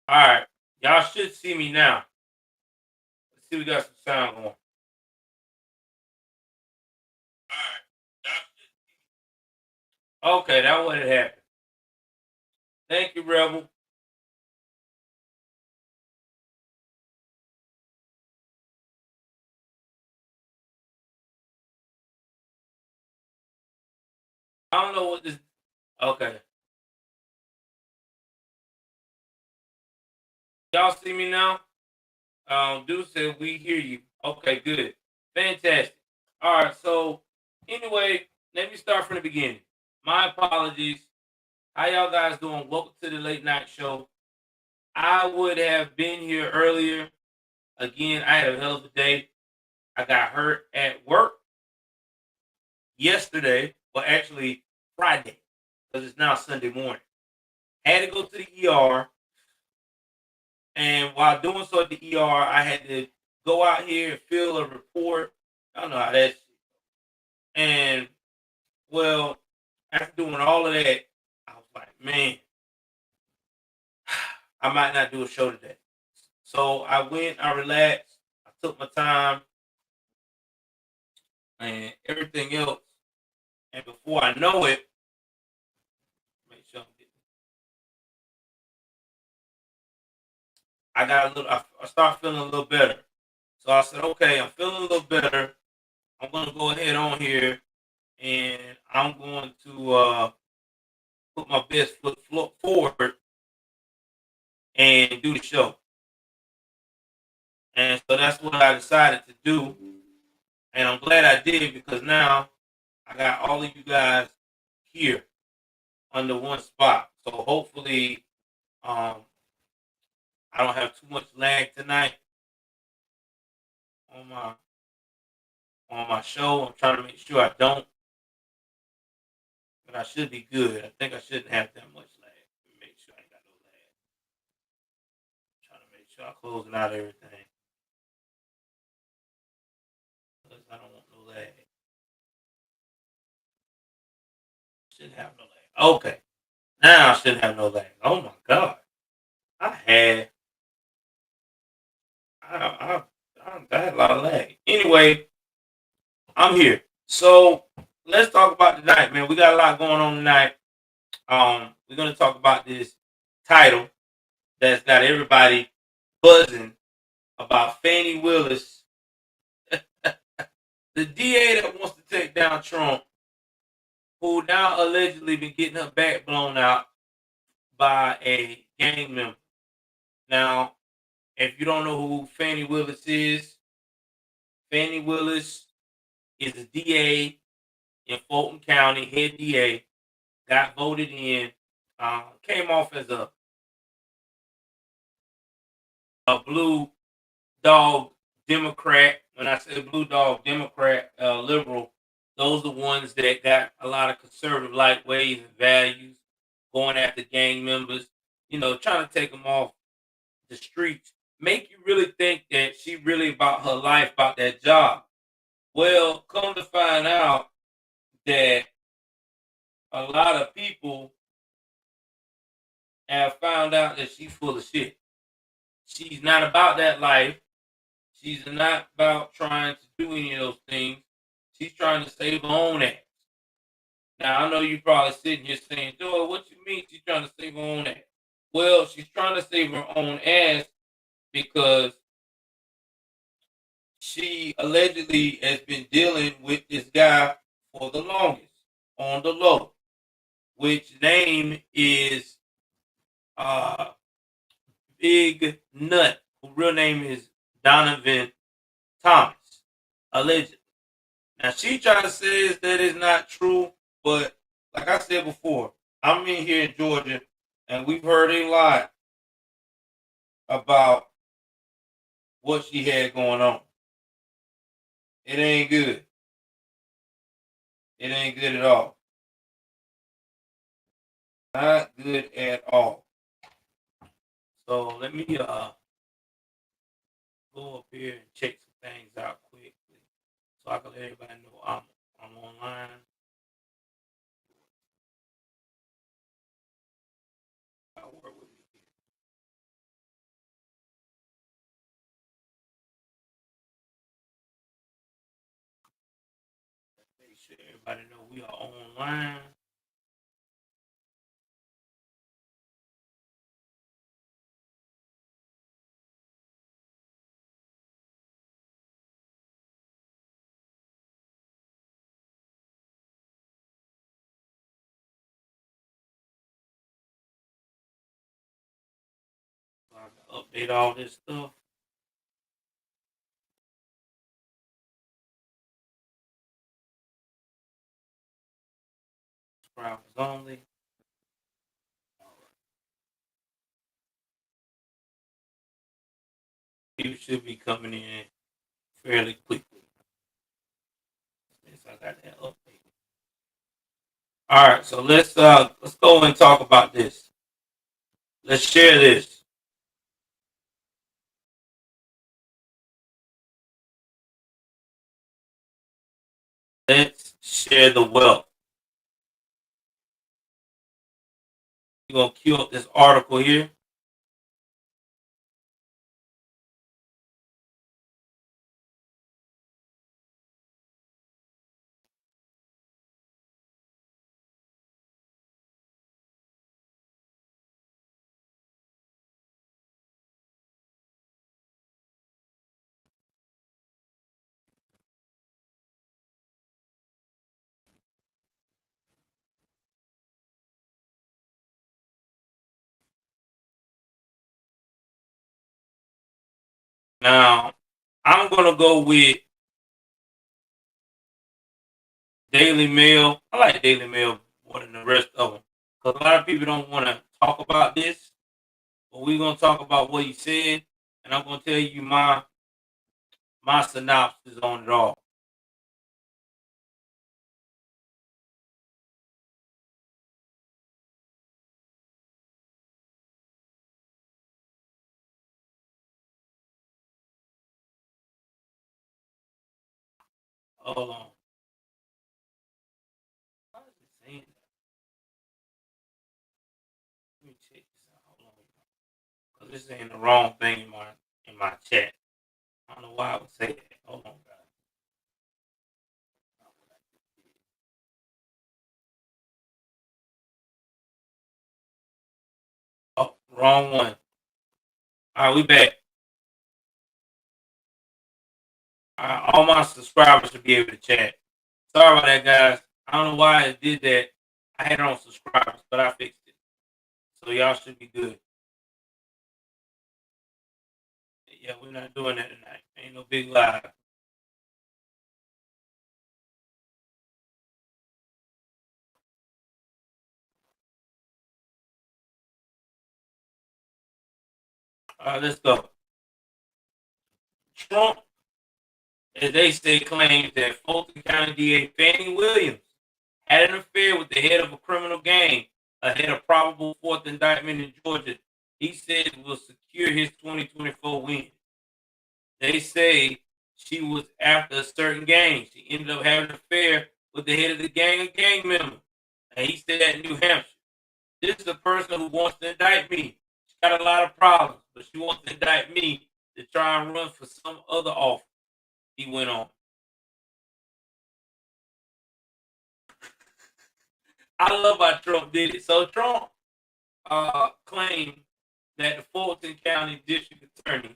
All right. Y'all should see me now. Let's see, we got some sound going. Okay, that what it happened. Thank you, Rebel. I don't know what this. Okay. Y'all see me now? Dude said we hear you. Okay, good. Fantastic. All right, so anyway, let me start from the beginning. My apologies. How y'all guys doing? Welcome to the late night show. I would have been here earlier. Again, I had a hell of a day. I got hurt at work yesterday, well, actually Friday, because it's now Sunday morning. Had to go to the ER, and while doing so at the ER, I had to go out here and fill a report. I don't know how that. And well, after doing all of that, I was like, man, I might not do a show today. So I went, I relaxed, I took my time, and everything else. And before I know it, make sure I'm getting, I got a little, I started feeling a little better. So I said, okay, I'm feeling a little better. I'm going to go ahead on here and I'm going to put my best foot forward and do the show. And so that's what I decided to do. And I'm glad I did because now I got all of you guys here under one spot. So hopefully um, I don't have too much lag tonight on my show. I'm trying to make sure I don't, but I should be good. I think I shouldn't have that much lag. Let me make sure I ain't got no lag. Trying to make sure I'm closing out everything because I don't want no lag. Shouldn't have no lag. Okay, now I shouldn't have no lag. Oh my god, I had I, I had a lot of lag. Anyway, I'm here. So let's talk about tonight, man. We got a lot going on tonight. We're gonna talk about this title that's got everybody buzzing about Fani Willis, the DA that wants to take down Trump, who now allegedly been getting her back blown out by a gang member. Now, if you don't know who Fani Willis is, Fani Willis is a DA in Fulton County, head DA, got voted in, came off as a blue dog Democrat. When I say blue dog Democrat, liberal, those are the ones that got a lot of conservative like ways and values, going after gang members, trying to take them off the streets. Make you really think that she really about her life, about that job. Well, come to find out that a lot of people have found out that she's full of shit. She's not about that life. She's not about trying to do any of those things. She's trying to save her own ass. Now, I know you're probably sitting here saying, Joel, what you mean she's trying to save her own ass? Well, she's trying to save her own ass because she allegedly has been dealing with this guy for the longest on the low, which name is uh, Big Nut, whose real name is Donovan Thomas, allegedly. Now she trying to say that is not true, but like I said before, I'm in here in Georgia, and we've heard a lot about what she had going on. It ain't good. It ain't good at all. Not good at all. So let me go up here and check some things out quickly, so I can let everybody know I'm online. I'll work with me. Make sure everybody know we are online. So I can update all this stuff. Subscribers only. People should be coming in fairly quickly. Since I got that update. All right, so let's go and talk about this. Let's share this. Let's share the wealth. You're gonna queue up this article here. Now, I'm gonna go with Daily Mail. I like Daily Mail more than the rest of them because a lot of people don't want to talk about this, but we're gonna talk about what he said, and I'm gonna tell you my synopsis on it all. Hold on. Why is it saying that? Let me check this out. Hold on. Because this saying the wrong thing in my chat. I don't know why I would say that. Hold on, guys. Oh, wrong one. All right, we back. All my subscribers should be able to chat. Sorry about that, guys. I don't know why it did that. I had it on subscribers, but I fixed it. So y'all should be good. Yeah, we're not doing that tonight. Ain't no big live. All right, let's go. Trump, as they say, claims that Fulton County DA Fani Williams had an affair with the head of a criminal gang ahead of probable fourth indictment in Georgia. He says will secure his 2024 win. They say she was after a certain gang. She ended up having an affair with the head of the gang member. And he said that in New Hampshire. This is a person who wants to indict me. She's got a lot of problems, but she wants to indict me to try and run for some other office. He went on. I love how Trump did it. So Trump claimed that the Fulton County District Attorney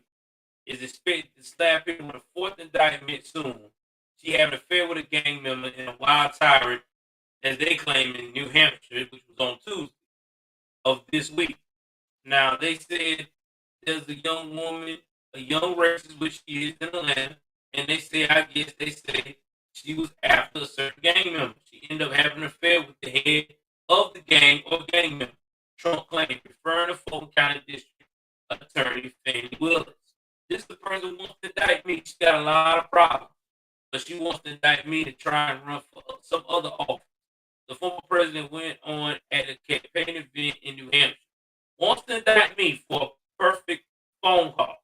is expected to slap him with a fourth indictment soon. She had an affair with a gang member and a wild tyrant, as they claim, in New Hampshire, which was on Tuesday of this week. Now, they said there's a young woman, a young racist, which she is in Atlanta, and they say, I guess they say she was after a certain gang member. She ended up having an affair with the head of the gang or gang member. Trump claimed, referring to Fulton County District Attorney Fani Willis. This is the person who wants to indict me. She's got a lot of problems, but she wants to indict me to try and run for some other office. The former president went on at a campaign event in New Hampshire. Wants to indict me for a perfect phone call.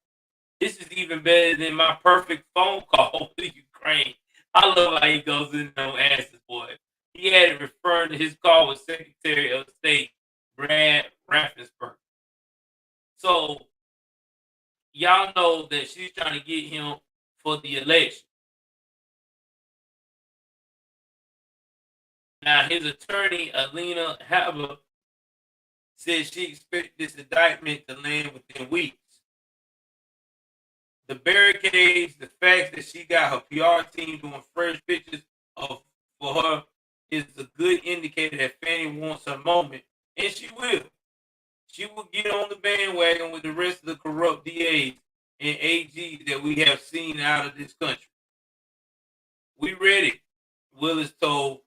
This is even better than my perfect phone call to Ukraine. I love how he goes in there and answers for it. He had it referring to his call with Secretary of State Brad Raffensperger. So y'all know that she's trying to get him for the election. Now, his attorney, Alina Haber, said she expects this indictment to land within weeks. The barricades, the fact that she got her PR team doing fresh pictures of for her is a good indicator that Fani wants her moment, and she will. She will get on the bandwagon with the rest of the corrupt DAs and AGs that we have seen out of this country. We ready, Willis told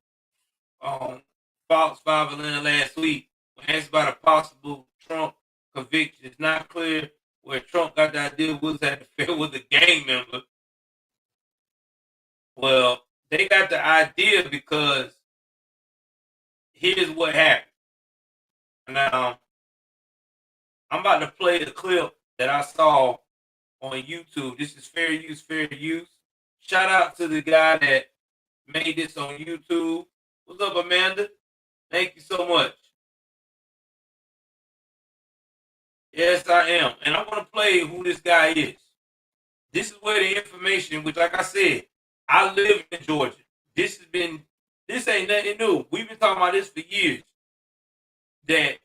Fox 5 Atlanta last week when asked about a possible Trump conviction. It's not clear where Trump got the idea Willis had an affair with a gang member. Well, they got the idea because here's what happened. Now, I'm about to play the clip that I saw on YouTube. This is fair use, fair use. Shout out to the guy that made this on YouTube. What's up, Amanda? Thank you so much. Yes, I am. And I want to play who this guy is. This is where the information, which, like I said, I live in Georgia. This ain't nothing new. We've been talking about this for years. That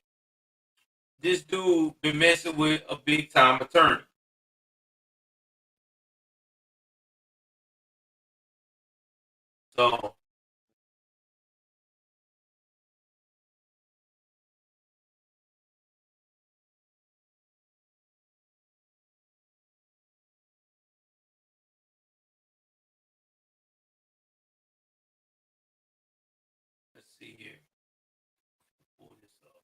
this dude been messing with a big time attorney. So let's see here. Pull this up.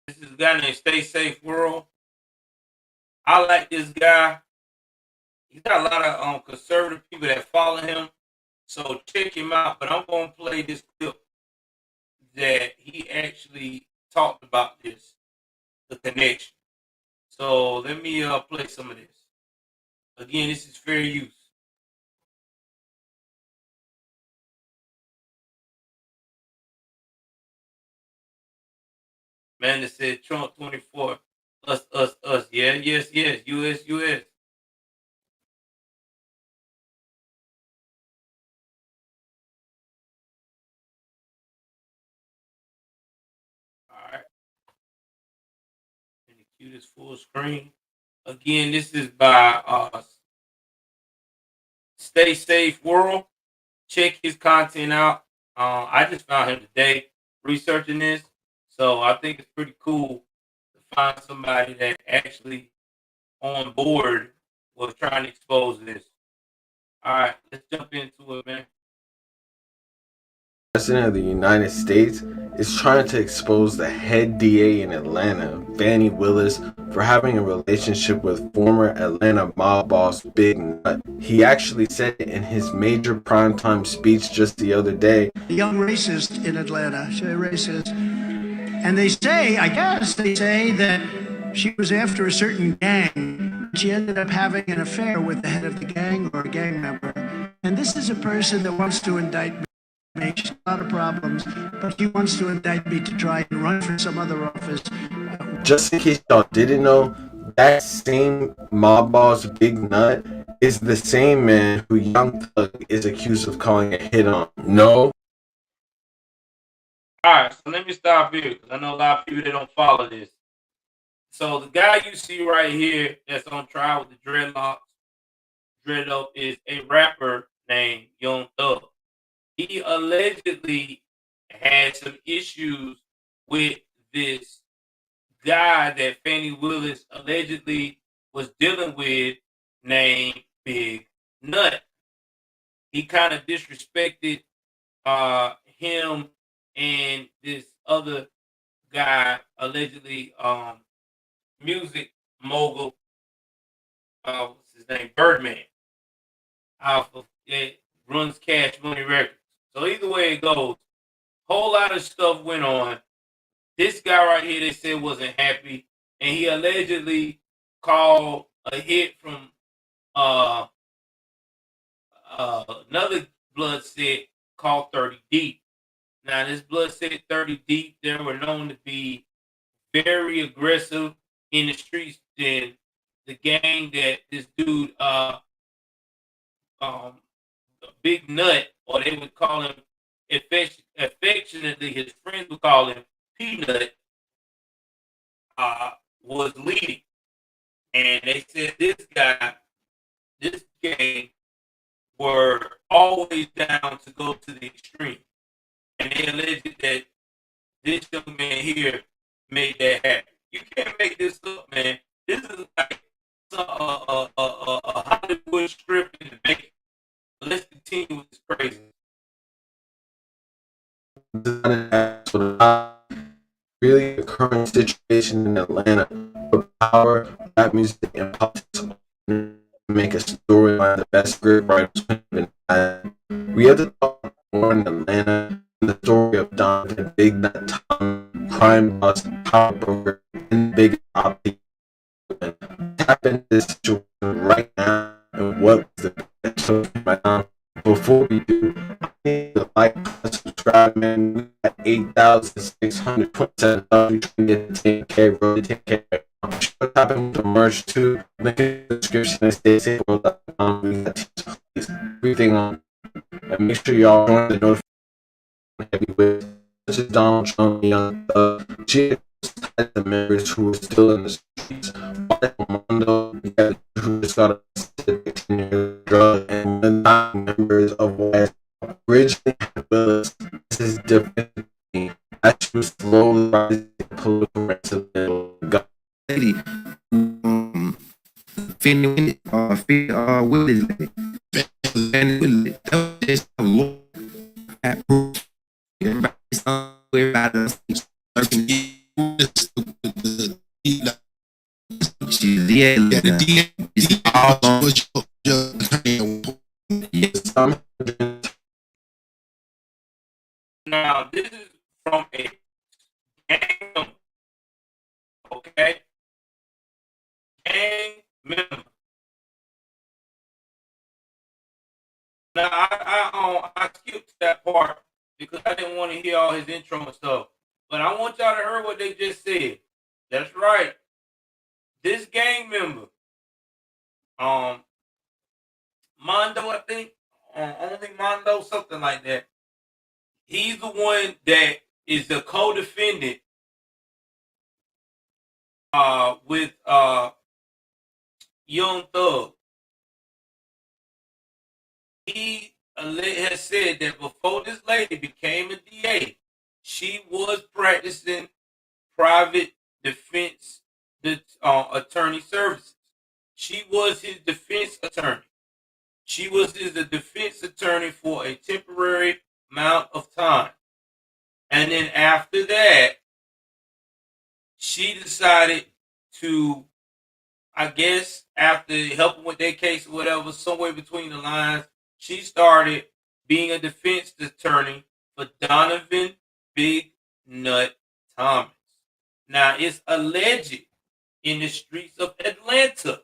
This is a guy named Stay Safe World. I like this guy. He's got a lot of conservative people that follow him. So check him out. But I'm gonna play this clip that he actually talked about this, the connection. So let me play some of this. Again, this is fair use. Man that said Trump 24, us, us, us. Yeah, yes, yes, US, US. All right. And the cutest full screen. Again, this is by Stay Safe World. Check his content out. I just found him today researching this. So I think it's pretty cool to find somebody that actually on board was trying to expose this. All right, let's jump into it, man. President of the United States is trying to expose the head DA in Atlanta, Fani Willis, for having a relationship with former Atlanta mob boss Big Nut. He actually said it in his major primetime speech just the other day. A young racist in Atlanta, she's a racist. And they say, I guess they say that she was after a certain gang. She ended up having an affair with the head of the gang or a gang member. And this is a person that wants to indict me. She's got a lot of problems, but she wants to indict me to try and run for some other office. Just in case y'all didn't know, that same mob boss Big Nut is the same man who Young Thug is accused of calling a hit on. No? All right, so let me stop here because I know a lot of people that don't follow this. So the guy you see right here that's on trial with the dreadlocks, dreadlock, is a rapper named Young Thug. He allegedly had some issues with this guy that Fani Willis allegedly was dealing with named Big Nut. He kind of disrespected him and this other guy, allegedly music mogul, what's his name, Birdman, off of runs Cash Money Records. So either way it goes, whole lot of stuff went on. This guy right here, they said wasn't happy, and he allegedly called a hit from another blood set called 30 Deep. Now, this blood set 30 Deep, they were known to be very aggressive in the streets than the gang that this dude, Big Nut, or they would call him affectionately, his friends would call him Peanut, was leading. And they said this gang were always down to go to the extreme. And they alleged that this young man here made that happen. You can't make this up, man. This is like a Hollywood script in the making. Let's continue with this crazy. Really the current situation in Atlanta, where power, rap music, and politics make a storyline the best script writers have had. We have to talk more in Atlanta, the story of Donovan, Big Nut Tom, crime boss, power broker, and big optic. Tap into this situation right now and what was the best right now. Before we do, I need to like, subscribe, man. We got 8,627 we trying to get to 10K, bro. 10K. I'm sure what's happening with the merch too. Link in the description and stay safe. We got everything on. And make sure y'all join the notification heavyweight. This is Donald Trump, young thug. The members who are still in the streets. Mondo, who just got a drug, and the 9 members of West originally Willis. This is different. As you slowly rise the political ranks of the lady, Fani Willis Allegedly. Now, this is from a gang member, okay? Gang member. Now, I skipped that part because I didn't want to hear all his intro and stuff. But I want y'all to hear what they just said. That's right. This gang member, Mondo, I think, only Mondo, something like that. He's the one that is the co-defendant with Young Thug. He has said that before this lady became a DA, she was practicing private defense attorney services. She was his defense attorney. She was his defense attorney for a temporary amount of time. And then after that, she decided to, I guess, after helping with their case or whatever, somewhere between the lines, she started being a defense attorney for Donovan Big Nut Thomas. Now, it's alleged in the streets of Atlanta,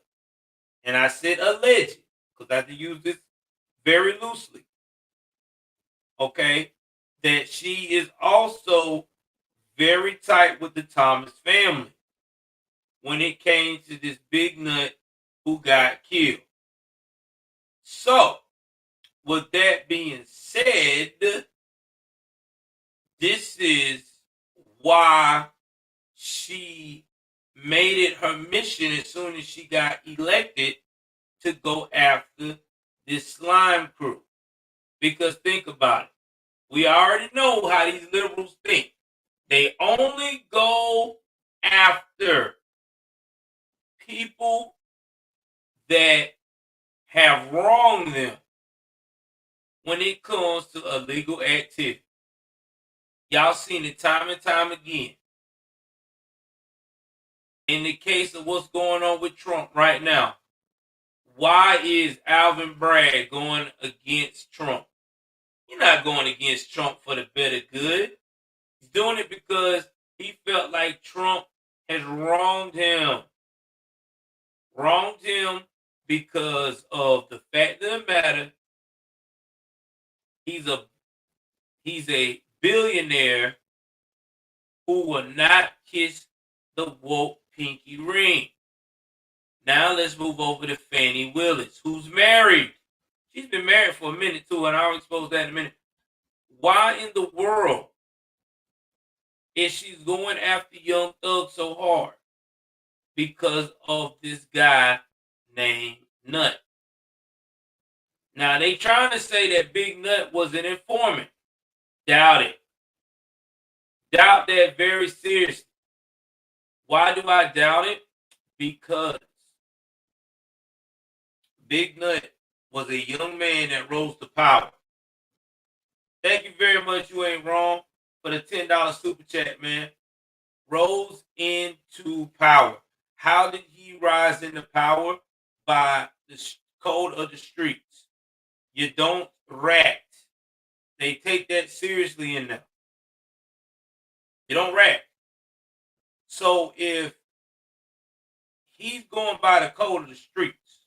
and I said alleged because I have to use this very loosely, okay, that she is also very tight with the Thomas family when it came to this Big Nut who got killed. So, with that being said, this is why she made it her mission as soon as she got elected to go after this slime crew. Because think about it. We already know how these liberals think. They only go after people that have wronged them when it comes to illegal activity. Y'all seen it time and time again. In the case of what's going on with Trump right now, why is Alvin Bragg going against Trump? He's not going against Trump for the better good. He's doing it because he felt like Trump has wronged him. Wronged him because of the fact of the matter, he's a billionaire who will not kiss the woke pinky ring. Now let's move over to Fani Willis, who's married. She's been married for a minute too, and I'll expose that in a minute. Why in the world is she going after Young Thug so hard? Because of this guy named Nut. Now they trying to say that Big Nut was an informant. Doubt it. Doubt that very seriously. Why do I doubt it? Because Big Nut was a young man that rose to power. Thank you very much. You ain't wrong for the $10 super chat, man. Rose into power. How did he rise into power? By the code of the streets. You don't rat. They take that seriously in there. You don't rat. So if he's going by the code of the streets,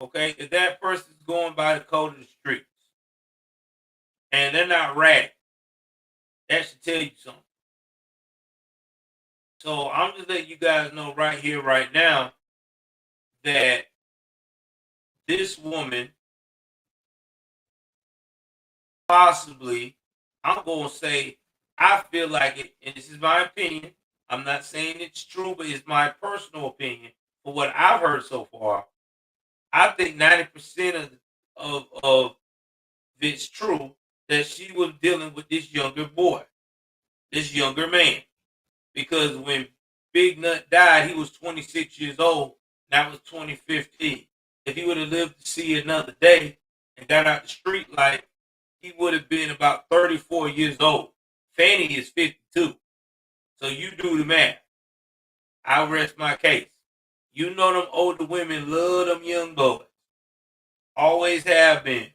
okay, if that person's going by the code of the streets and they're not ratting, that should tell you something. So I'm just letting you guys know right here, right now, that this woman possibly, I'm going to say, I feel like it, and this is my opinion. I'm not saying it's true, but it's my personal opinion. For what I've heard so far, I think 90% of it's true that she was dealing with this younger boy, this younger man. Because when Big Nut died, he was 26 years old. That was 2015. If he would have lived to see another day and got out the street life, he would have been about 34 years old. Fani is 52. So you do the math. I'll rest my case. You know them older women love them young boys. Always have been.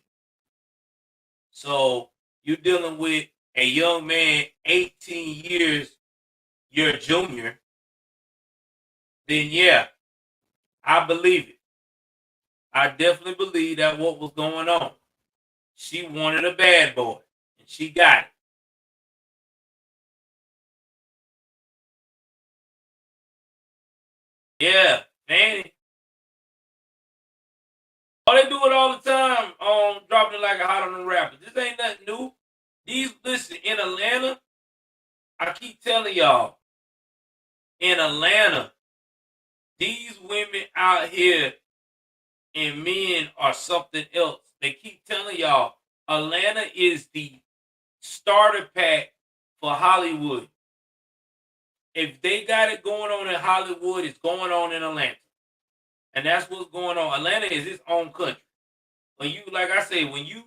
So you're dealing with a young man 18 years your junior, then yeah, I believe it. I definitely believe that what was going on. She wanted a bad boy, and she got it. Yeah, Fanny. Oh, they do it all the time. Dropping it like a hot on the rapper. This ain't nothing new. Listen, in Atlanta, I keep telling y'all, in Atlanta, these women out here and men are something else. They keep telling y'all, Atlanta is the starter pack for Hollywood. If they got it going on in Hollywood, it's going on in Atlanta. And that's what's going on. Atlanta is its own country. When you, like I say, when you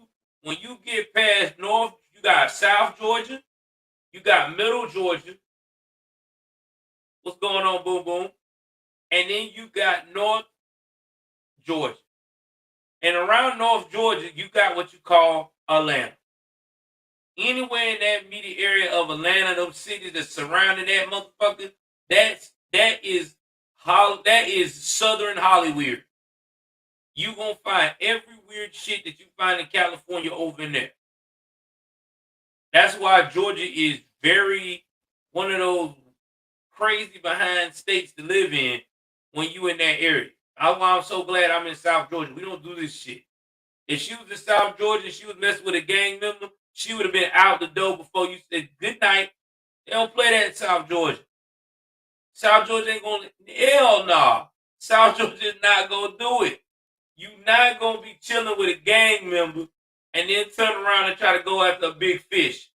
get past North, you got South Georgia, you got Middle Georgia. What's going on, boom, boom? And then you got North Georgia. And around North Georgia, you got what you call Atlanta. Anywhere in that immediate area of Atlanta, those cities that surrounding that motherfucker, that is Southern Hollywood. You gonna find every weird shit that you find in California over in there. That's why Georgia is very one of those crazy behind states to live in when you in that area. That's why I'm so glad I'm in South Georgia. We don't do this shit. If she was in South Georgia and she was messing with a gang member, she would have been out the door before you said good night. They don't play that in South Georgia. South Georgia ain't gonna, hell nah. South Georgia is not gonna do it. You not gonna be chilling with a gang member and then turn around and try to go after a big fish.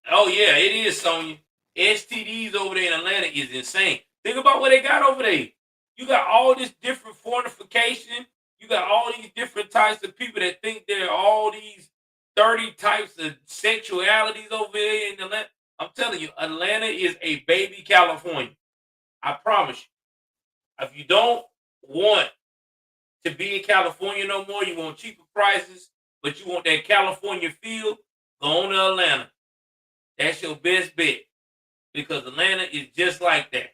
Oh yeah, it is, Sonya. STDs over there in Atlanta is insane. Think about what they got over there. You got all this different fortification. You got all these different types of people that think there are all these 30 types of sexualities over there in Atlanta. I'm telling you, Atlanta is a baby California. I promise you. If you don't want to be in California no more, you want cheaper prices, but you want that California feel, go on to Atlanta. That's your best bet. Because Atlanta is just like that.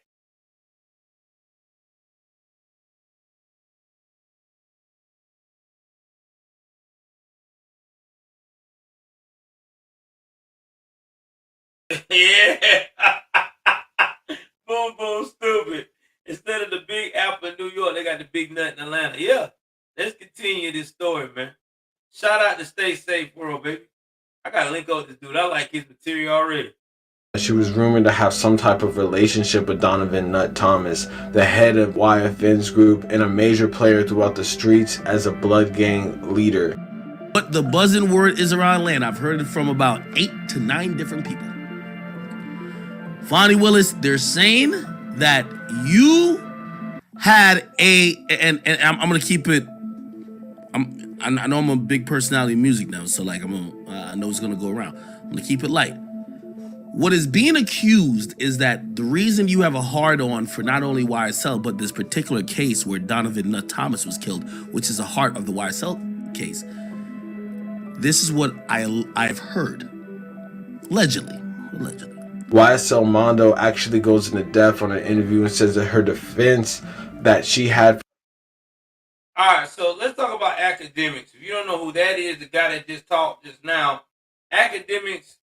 Yeah. Boom, boom, stupid. Instead of the Big Apple in New York, they got the Big Nut in Atlanta. Yeah. Let's continue this story, man. Shout out to Stay Safe World, baby. I got to link up with this dude. I like his material already. She was rumored to have some type of relationship with Donovan Nut Thomas, the head of YFN's group and a major player throughout the streets as a blood gang leader. But the buzzing word is around Atlanta. I've heard it from about 8 to 9 different people. Fani Willis, they're saying that you had and I'm gonna keep it. I know I'm a big personality in music now, so like I know it's gonna go around. I'm gonna keep it light. What is being accused is that the reason you have a hard-on for not only YSL, but this particular case where Donovan Nut Thomas was killed, which is the heart of the YSL case. This is what I've heard. Allegedly. YSL Mondo actually goes into depth on an interview and says that her defense that she had. All right, so let's talk about Academics. If you don't know who that is, the guy that just talked just now, Academics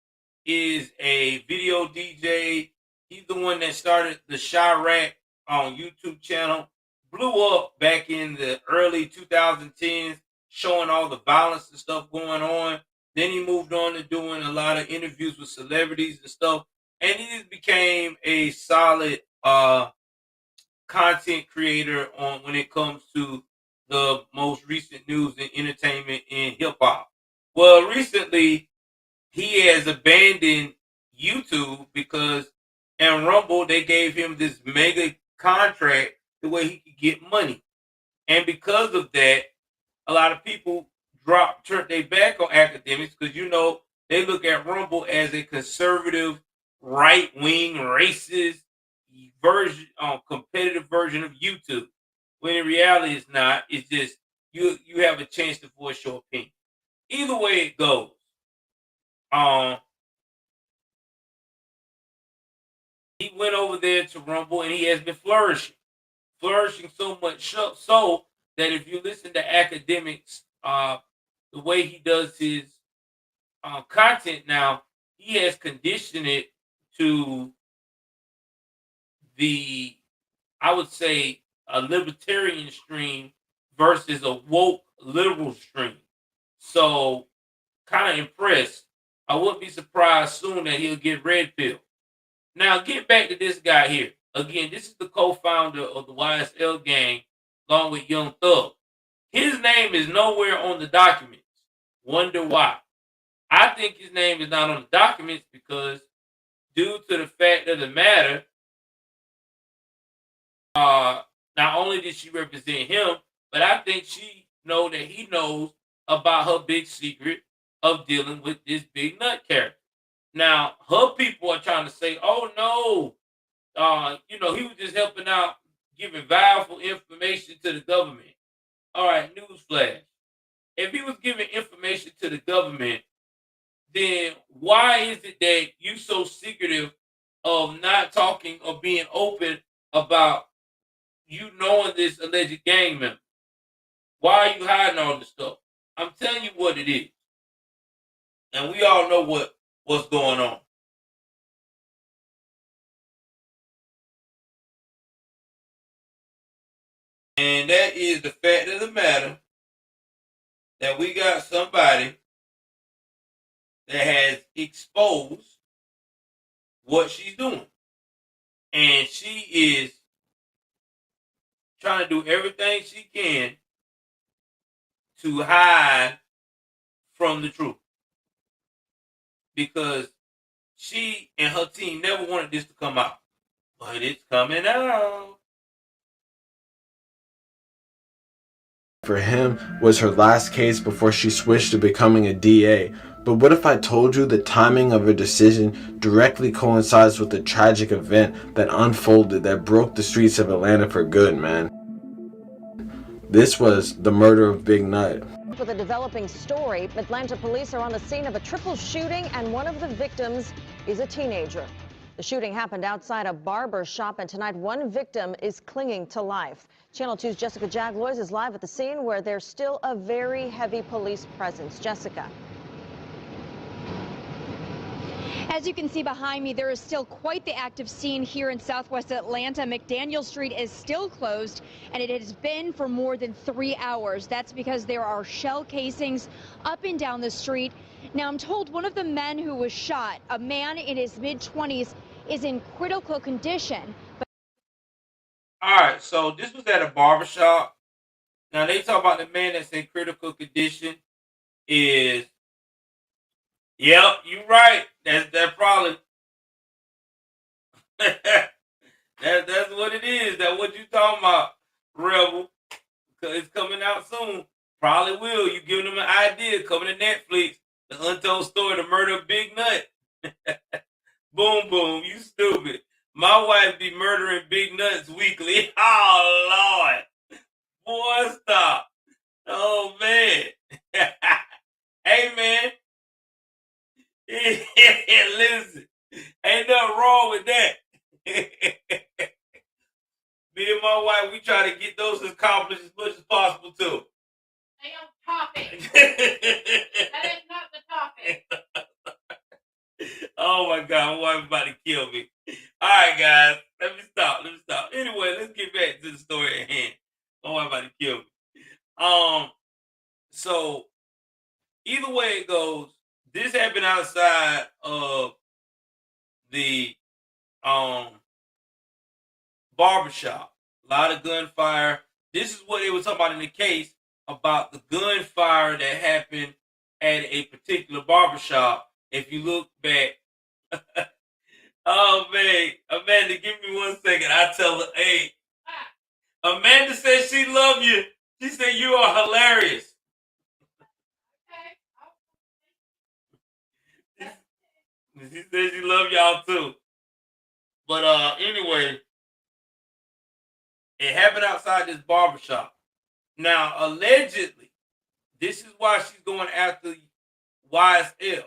is a video DJ. He's the one that started the Chirac on YouTube channel. Blew up back in the early 2010s, showing all the violence and stuff going on. Then he moved on to doing a lot of interviews with celebrities and stuff. And he just became a solid content creator on when it comes to the most recent news and entertainment in hip hop. Well, recently he has abandoned YouTube because in Rumble they gave him this mega contract the way he could get money. And because of that, a lot of people turned their back on Academics because, you know, they look at Rumble as a conservative, right-wing, racist version, competitive version of YouTube. When in reality it's not. It's just you have a chance to voice your opinion. Either way it goes. He went over there to Rumble and he has been flourishing so much so that if you listen to Academics, the way he does his content now, he has conditioned it to the, I would say, a libertarian stream versus a woke liberal stream. So, kind of impressed. I wouldn't be surprised soon that he'll get red pill. Now, get back to this guy here. Again, this is the co-founder of the YSL gang, along with Young Thug. His name is nowhere on the documents. Wonder why? I think his name is not on the documents because due to the fact of the matter, not only did she represent him, but I think she know that he knows about her big secret of dealing with this big nut character. Now, her people are trying to say, oh no, he was just helping out, giving valuable information to the government. All right, newsflash. If he was giving information to the government, then why is it that you so secretive of not talking or being open about you knowing this alleged gang member? Why are you hiding all this stuff? I'm telling you what it is. And we all know what's going on. And that is the fact of the matter that we got somebody that has exposed what she's doing. And she is trying to do everything she can to hide from the truth. Because she and her team never wanted this to come out. But it's coming out. For him was her last case before she switched to becoming a DA. But what if I told you the timing of her decision directly coincides with the tragic event that unfolded that broke the streets of Atlanta for good, man? This was the murder of Big Nut. With a developing story, Atlanta police are on the scene of a triple shooting, and one of the victims is a teenager. The shooting happened outside a barber shop, and tonight one victim is clinging to life. Channel 2's Jessica Jaglois is live at the scene where there's still a very heavy police presence. Jessica. As you can see behind me, there is still quite the active scene here in Southwest Atlanta. McDaniel Street is still closed, and it has been for more than 3 hours. That's because there are shell casings up and down the street. Now, I'm told one of the men who was shot, a man in his mid-20s, is in critical condition. All right, so this was at a barbershop. Now, they talk about the man that's in critical condition is, yep, you're right. That's probably, that's what it is. That's what you talking about, Rebel. It's coming out soon. Probably will. You giving them an idea. Coming to Netflix. The Untold Story, The Murder of Big Nut. Boom, boom. You stupid. My wife be murdering big nuts weekly. Oh, Lord. Boy, stop. Oh, man. Hey, man. Listen. Ain't nothing wrong with that. Me and my wife, we try to get those accomplished as much as possible, too. Stay on topic. That is not the topic. Oh my God, my wife about to kill me. All right, guys, let me stop. Anyway, let's get back to the story at hand. My wife about to kill me. So either way it goes, this happened outside of the barbershop. A lot of gunfire. This is what they were talking about in the case about the gunfire that happened at a particular barbershop. If you look back, oh man, Amanda, give me 1 second. I tell her, hey, Amanda said she love you. She said you are hilarious. She said she love y'all too. But anyway, it happened outside this barbershop. Now, allegedly, this is why she's going after YSL.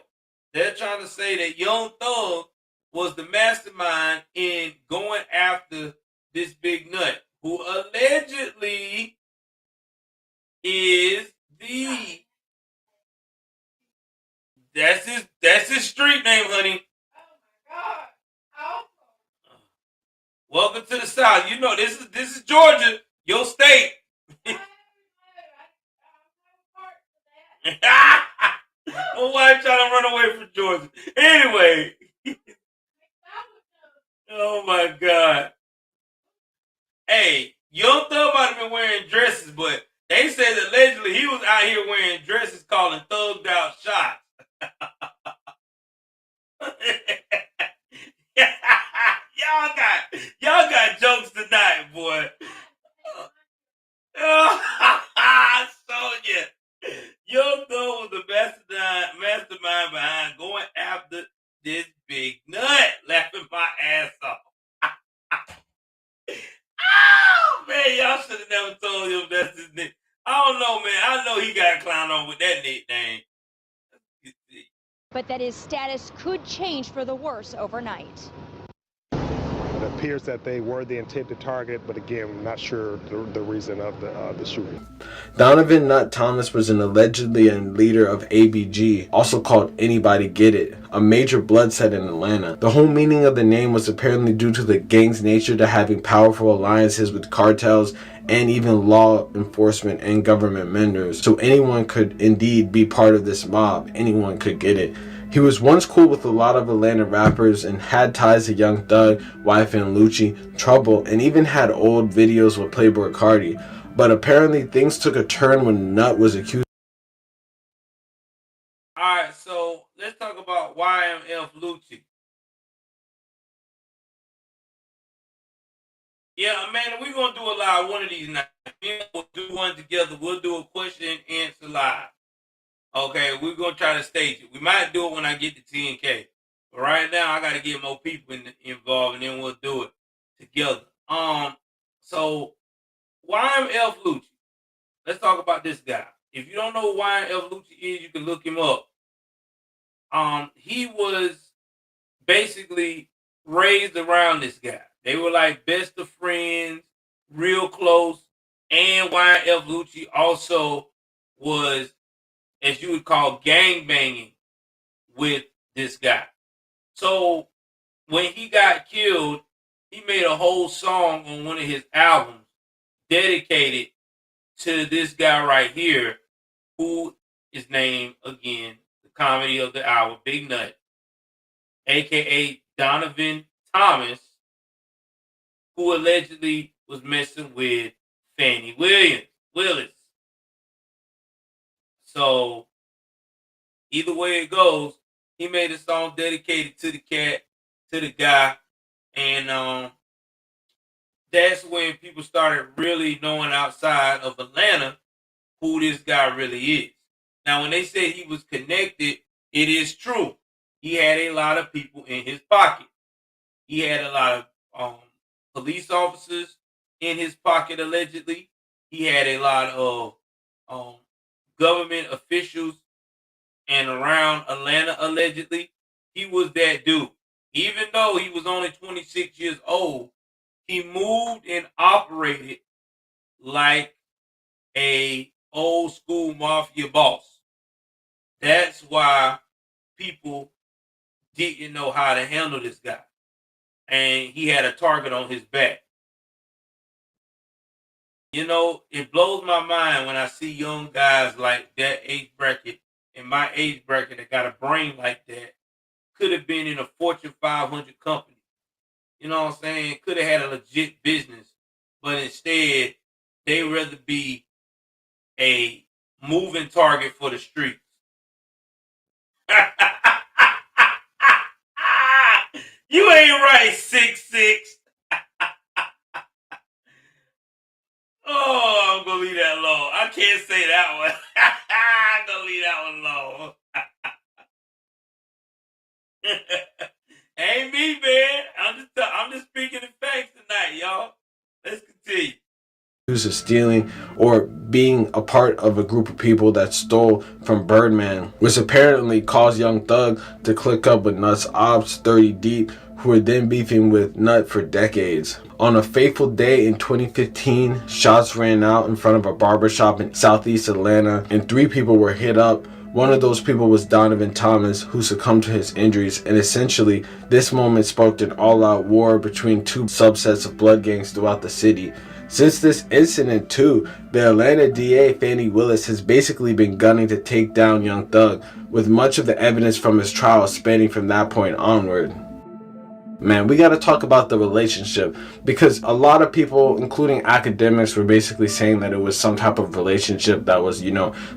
They're trying to say that Young Thug was the mastermind in going after this big nut, who allegedly is that's his street name, honey. Oh my God. Welcome to the South. You know this is Georgia, your state. My wife trying to run away from Georgia. Anyway. Oh my God. Hey, Young Thug might have been wearing dresses, but they said allegedly he was out here wearing dresses calling thugged out shots. y'all got jokes tonight, boy. Sonya. Young Thug was the mastermind behind going after this big nut, laughing my ass off. Oh man, y'all should have never told him that's his name. I don't know, man. I know he got a clown on with that nickname. But that his status could change for the worse overnight. It appears that they were the intended target, but again, I'm not sure the reason of the shooting. Donovan Nutt Thomas was an allegedly a leader of ABG, also called Anybody Get It, a major blood set in Atlanta. The whole meaning of the name was apparently due to the gang's nature to having powerful alliances with cartels and even law enforcement and government members. So anyone could indeed be part of this mob. Anyone could get it. He was once cool with a lot of Atlanta rappers and had ties to Young Thug, YFN Lucci, Trouble, and even had old videos with Playboi Carti. But apparently things took a turn when Nutt was accused. Alright, so let's talk about YMF Lucci. Yeah, Amanda, we're going to do a live one of these nights. We'll do one together. We'll do a question and answer live. Okay, we're going to try to stage it. We might do it when I get to 10K. But right now, I got to get more people involved, and then we'll do it together. So, YMF Lucci. Let's talk about this guy. If you don't know who YMF Lucci is, you can look him up. He was basically raised around this guy. They were like best of friends, real close. And YMF Lucci also was, as you would call, gang banging with this guy. So when he got killed, he made a whole song on one of his albums dedicated to this guy right here, who is named, again, the comedy of the hour, Big Nut, aka Donovan Thomas, who allegedly was messing with Fani Willis. So either way it goes, he made a song dedicated to the cat, to the guy, and that's when people started really knowing outside of Atlanta who this guy really is. Now, when they say he was connected, it is true. He had a lot of people in his pocket. He had a lot of police officers in his pocket, allegedly. He had a lot of government officials and around Atlanta, allegedly. He was that dude. Even though he was only 26 years old, he moved and operated like a old school mafia boss. That's why people didn't know how to handle this guy. And he had a target on his back. You know, it blows my mind when I see young guys like that age bracket, in my age bracket, that got a brain like that, could have been in a Fortune 500 company. You know what I'm saying? Could have had a legit business, but instead, they rather be a moving target for the streets. You ain't right, 6'6". Oh, I'm gonna leave that alone. I can't say that one. I'm gonna leave that one alone. Ain't me, man. I'm just speaking the facts tonight, y'all. Let's continue. Of stealing or being a part of a group of people that stole from Birdman, which apparently caused Young Thug to click up with Nut's ops 30 deep, who were then beefing with Nut for decades. On a fateful day in 2015, shots rang out in front of a barbershop in southeast Atlanta, and 3 people were hit up. One of those people was Donovan Thomas, who succumbed to his injuries, and essentially, this moment sparked an all-out war between 2 subsets of blood gangs throughout the city. Since this incident too, the Atlanta DA, Fani Willis, has basically been gunning to take down Young Thug, with much of the evidence from his trial spanning from that point onward. Man, we gotta talk about the relationship, because a lot of people, including academics, were basically saying that it was some type of relationship that was,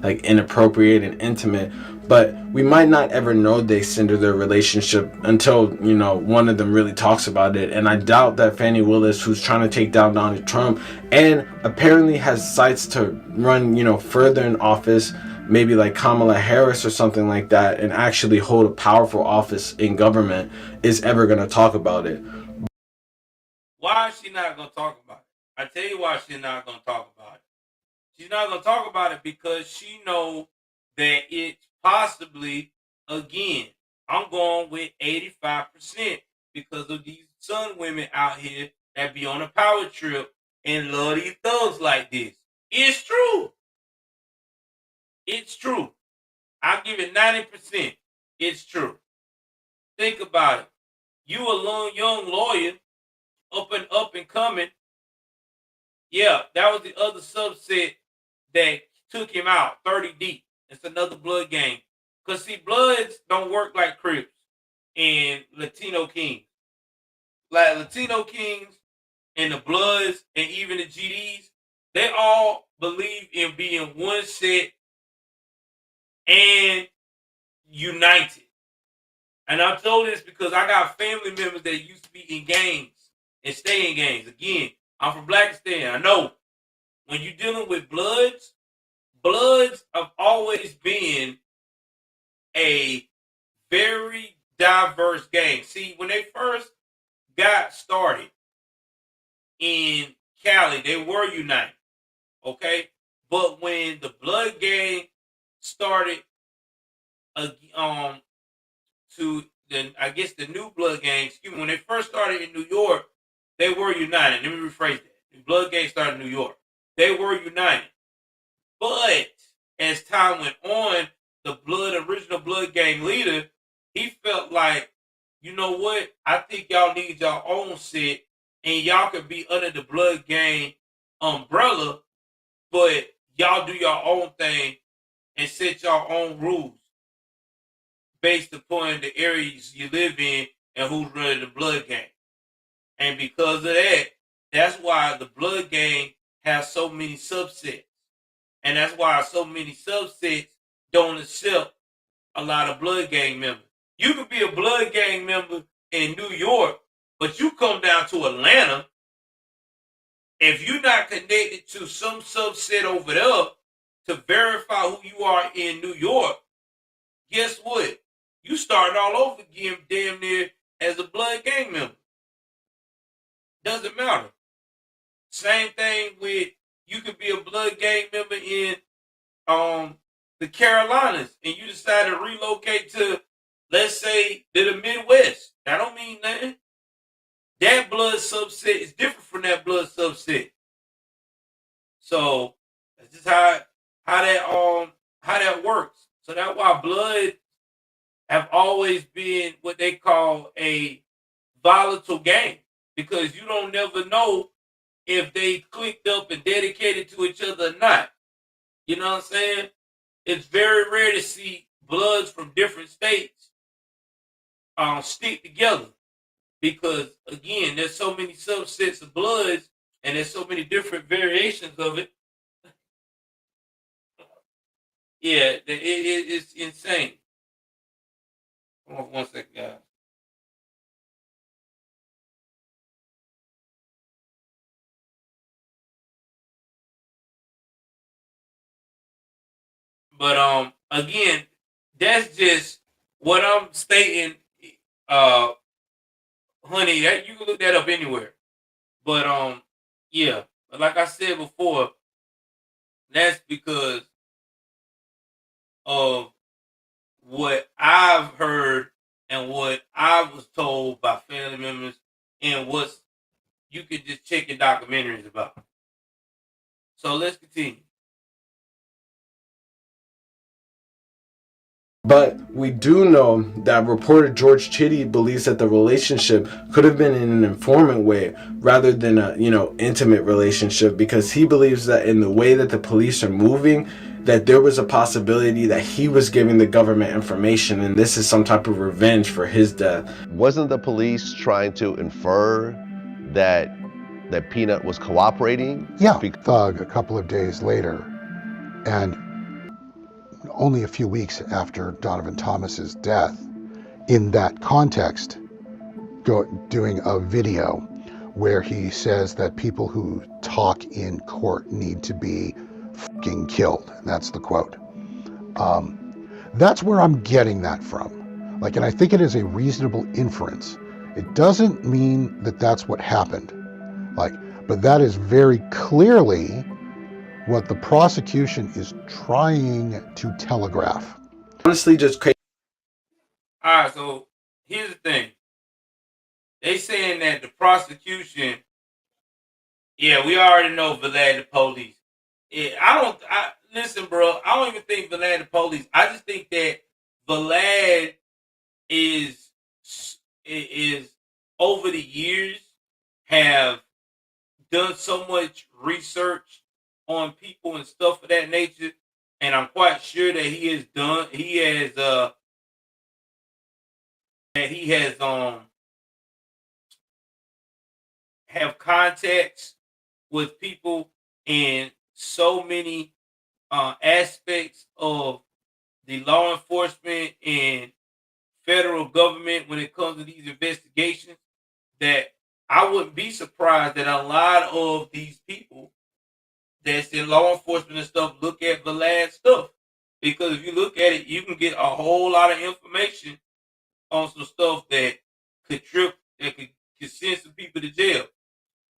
like inappropriate and intimate. But we might not ever know the extent of their relationship until, one of them really talks about it. And I doubt that Fani Willis, who's trying to take down Donald Trump and apparently has sights to run, further in office, maybe like Kamala Harris or something like that, and actually hold a powerful office in government, is ever going to talk about it. Why is she not going to talk about it? I tell you why she's not going to talk about it. She's not going to talk about it because she knows that it's possibly, again, I'm going with 85% because of these sun women out here that be on a power trip and love these thugs like this. It's true. It's true. I'll give it 90%. It's true. Think about it. You a young lawyer, up and coming. Yeah, that was the other subset that took him out, 30 deep. It's another blood gang. Because, see, Bloods don't work like Crips and Latino Kings. Like Latino Kings and the Bloods and even the GDs, they all believe in being one set and united. And I'm told this because I got family members that used to be in gangs and stay in gangs. Again, I'm from Blackistan. I know when you're dealing with Bloods have always been a very diverse gang. See, when they first got started in Cali, they were united, okay? But when the Blood gang started the new Blood gang, when they first started in New York, they were united. Let me rephrase that. The Blood gang started in New York. They were united. But as time went on, the original Blood gang leader, he felt like, you know what? I think y'all need your own set, and y'all can be under the Blood Gang umbrella, but y'all do your own thing and set your own rules based upon the areas you live in and who's running the Blood Gang. And because of that, that's why the Blood Gang has so many subsets. And that's why so many subsets don't accept a lot of Blood Gang members. You could be a Blood Gang member in New York, but you come down to Atlanta, if you're not connected to some subset over there to verify who you are in New York, guess what? You start all over again damn near as a Blood Gang member. Doesn't matter. Same thing with, you could be a Blood Gang member in the Carolinas, and you decide to relocate to, let's say, to the Midwest. That don't mean nothing. That blood subset is different from that blood subset. So that's just how that works. So that's why blood have always been what they call a volatile gang, because you don't never know if they clicked up and dedicated to each other or not. You know what I'm saying? It's very rare to see bloods from different states stick together, because again, there's so many subsets of bloods and there's so many different variations of it. Yeah, it's insane. Hold on 1 second, guys. But again, that's just what I'm stating. Honey, that you can look that up anywhere. But yeah. But like I said before, that's because of what I've heard and what I was told by family members, and what you could just check your documentaries about. So let's continue. But we do know that reporter George Chitty believes that the relationship could have been in an informant way rather than a, intimate relationship, because he believes that in the way that the police are moving, that there was a possibility that he was giving the government information, and this is some type of revenge for his death. Wasn't the police trying to infer that Peanut was cooperating? Yeah, Thug a couple of days later, and only a few weeks after Donovan Thomas's death, in that context, doing a video where he says that people who talk in court need to be fucking killed. That's the quote. That's where I'm getting that from. And I think it is a reasonable inference. It doesn't mean that that's what happened. But that is very clearly what the prosecution is trying to telegraph. Honestly, just crazy. All right, so here's the thing. They saying that the prosecution, yeah, we already know Vlad the police. Listen, bro, I don't even think Vlad the police. I just think that Vlad is over the years have done so much research on people and stuff of that nature, and I'm quite sure that he has have contacts with people in so many aspects of the law enforcement and federal government when it comes to these investigations, that I wouldn't be surprised that a lot of these people that's in law enforcement and stuff look at Vlad stuff. Because if you look at it, you can get a whole lot of information on some stuff that could send some people to jail.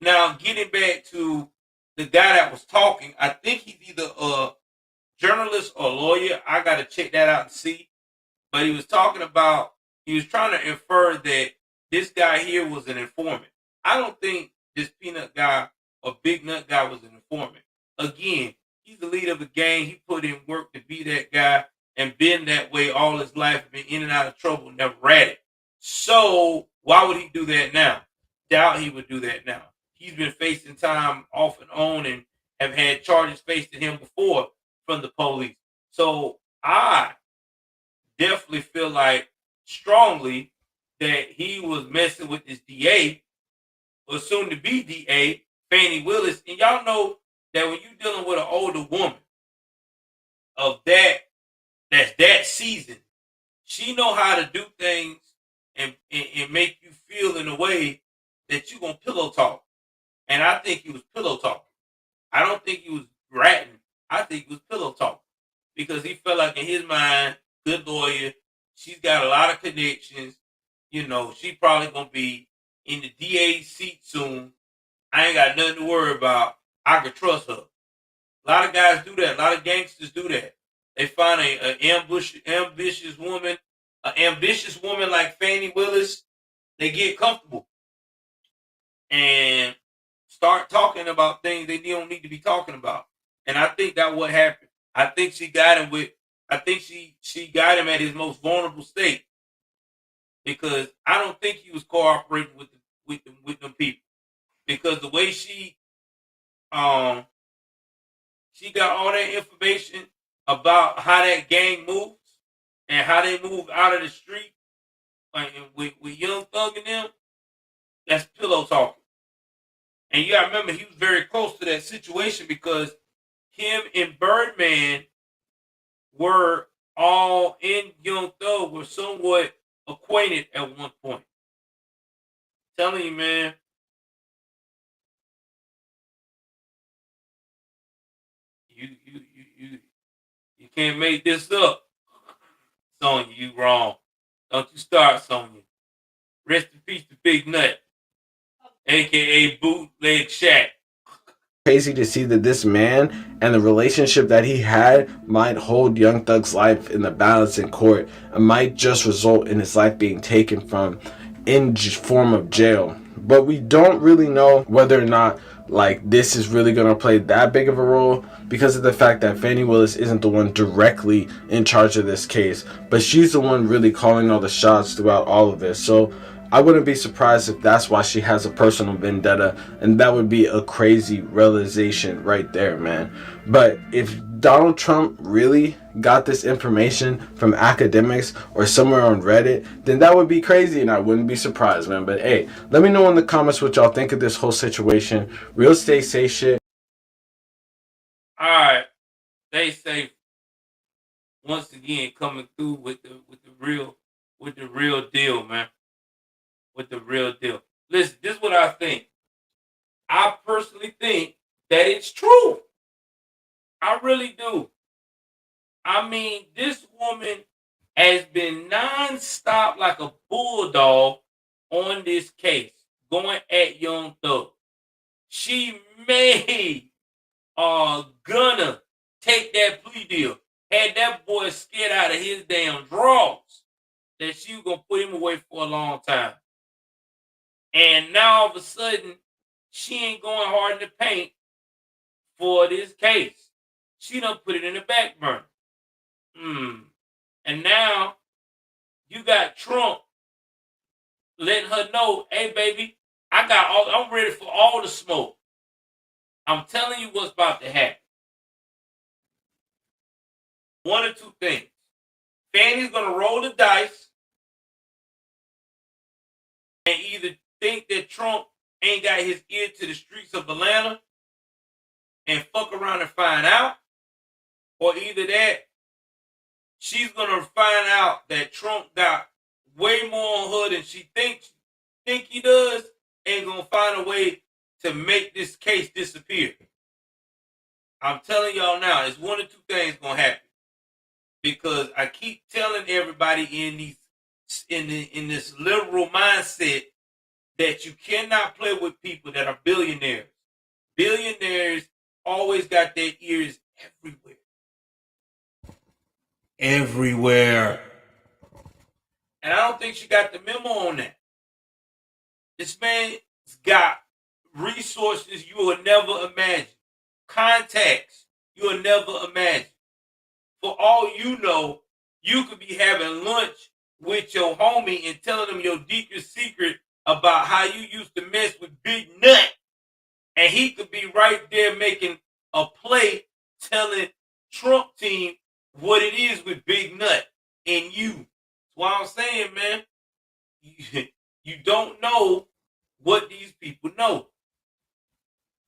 Now, getting back to the guy that was talking, I think he's either a journalist or a lawyer. I got to check that out and see. But he was trying to infer that this guy here was an informant. I don't think this Peanut guy or Big Nut guy was an informant. Again, he's the leader of a gang. He put in work to be that guy and been that way all his life, been in and out of trouble, never ratted. So why would he do that now? Doubt he would do that now. He's been facing time off and on and have had charges faced at him before from the police. So I definitely feel like strongly that he was messing with this DA or soon to be DA, Fani Willis. And y'all know that when you're dealing with an older woman of that's that season, she know how to do things and make you feel in a way that you're going to pillow talk. And I think he was pillow talking. I don't think he was ratting. I think he was pillow talking because he felt like in his mind, good lawyer, she's got a lot of connections. You know, she probably going to be in the DA's seat soon. I ain't got nothing to worry about. I could trust her. A lot of guys do that. A lot of gangsters do that. They find an ambitious woman like Fani Willis. They get comfortable and start talking about things they don't need to be talking about. And I think that's what happened. I think she got him she got him at his most vulnerable state because I don't think he was cooperating with them people because the way she got all that information about how that gang moves and how they move out of the street with Young Thug and them, that's pillow talking. And you gotta remember he was very close to that situation because him and Birdman were all in Young Thug, were somewhat acquainted at one point. I'm telling you, man. You can't make this up. Sonya, you wrong. Don't you start, Sonya. Rest in peace to Big Nut, a.k.a. Bootleg Shaq. Crazy to see that this man and the relationship that he had might hold Young Thug's life in the balance in court and might just result in his life being taken from in form of jail. But we don't really know whether or not like this is really going to play that big of a role because of the fact that Fani Willis isn't the one directly in charge of this case, but she's the one really calling all the shots throughout all of this. So I wouldn't be surprised if that's why she has a personal vendetta, and that would be a crazy realization right there, man. But if Donald Trump really got this information from academics or somewhere on Reddit, then that would be crazy, and I wouldn't be surprised, man. But hey, let me know in the comments what y'all think of this whole situation. Real stay safe shit. All right, stay safe. Once again, coming through with the real deal, man. With the real deal. Listen, this is what I think. I personally think that it's true. I really do. I mean, this woman has been nonstop like a bulldog on this case, going at Young Thug. She may gonna take that plea deal. Had that boy scared out of his damn drawers that she was gonna put him away for a long time. And now all of a sudden, she ain't going hard in the paint for this case. She done put it in the back burner. And now you got Trump letting her know, hey baby, I'm ready for all the smoke. I'm telling you what's about to happen. One or two things. Fanny's gonna roll the dice and either think that Trump ain't got his ear to the streets of Atlanta and fuck around and find out, or either that she's gonna find out that Trump got way more on her than she think he does, and gonna find a way to make this case disappear. I'm telling y'all now, it's one or two things gonna happen. Because I keep telling everybody in this liberal mindset that you cannot play with people that are billionaires. Billionaires always got their ears everywhere. Everywhere. And I don't think she got the memo on that. This man's got resources you will never imagine. Contacts you will never imagine. For all you know, you could be having lunch with your homie and telling them your deepest secret about how you used to mess with Big Nut, and he could be right there making a play telling Trump team what it is with Big Nut and you. That's why I'm saying, man, you don't know what these people know.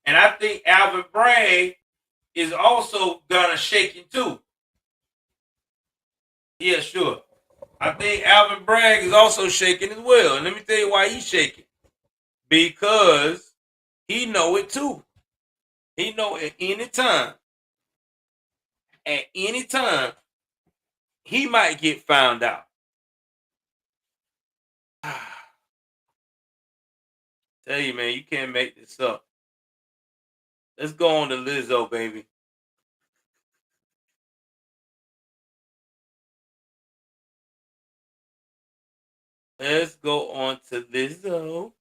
And I think Alvin Bragg is also gonna shaking too. Yeah, sure. I think Alvin Bragg is also shaking as well. And let me tell you why he's shaking. Because he know it too. He know at any time, he might get found out. Tell you, man, you can't make this up. Let's go on to Lizzo, baby. Let's go on to Lizzo.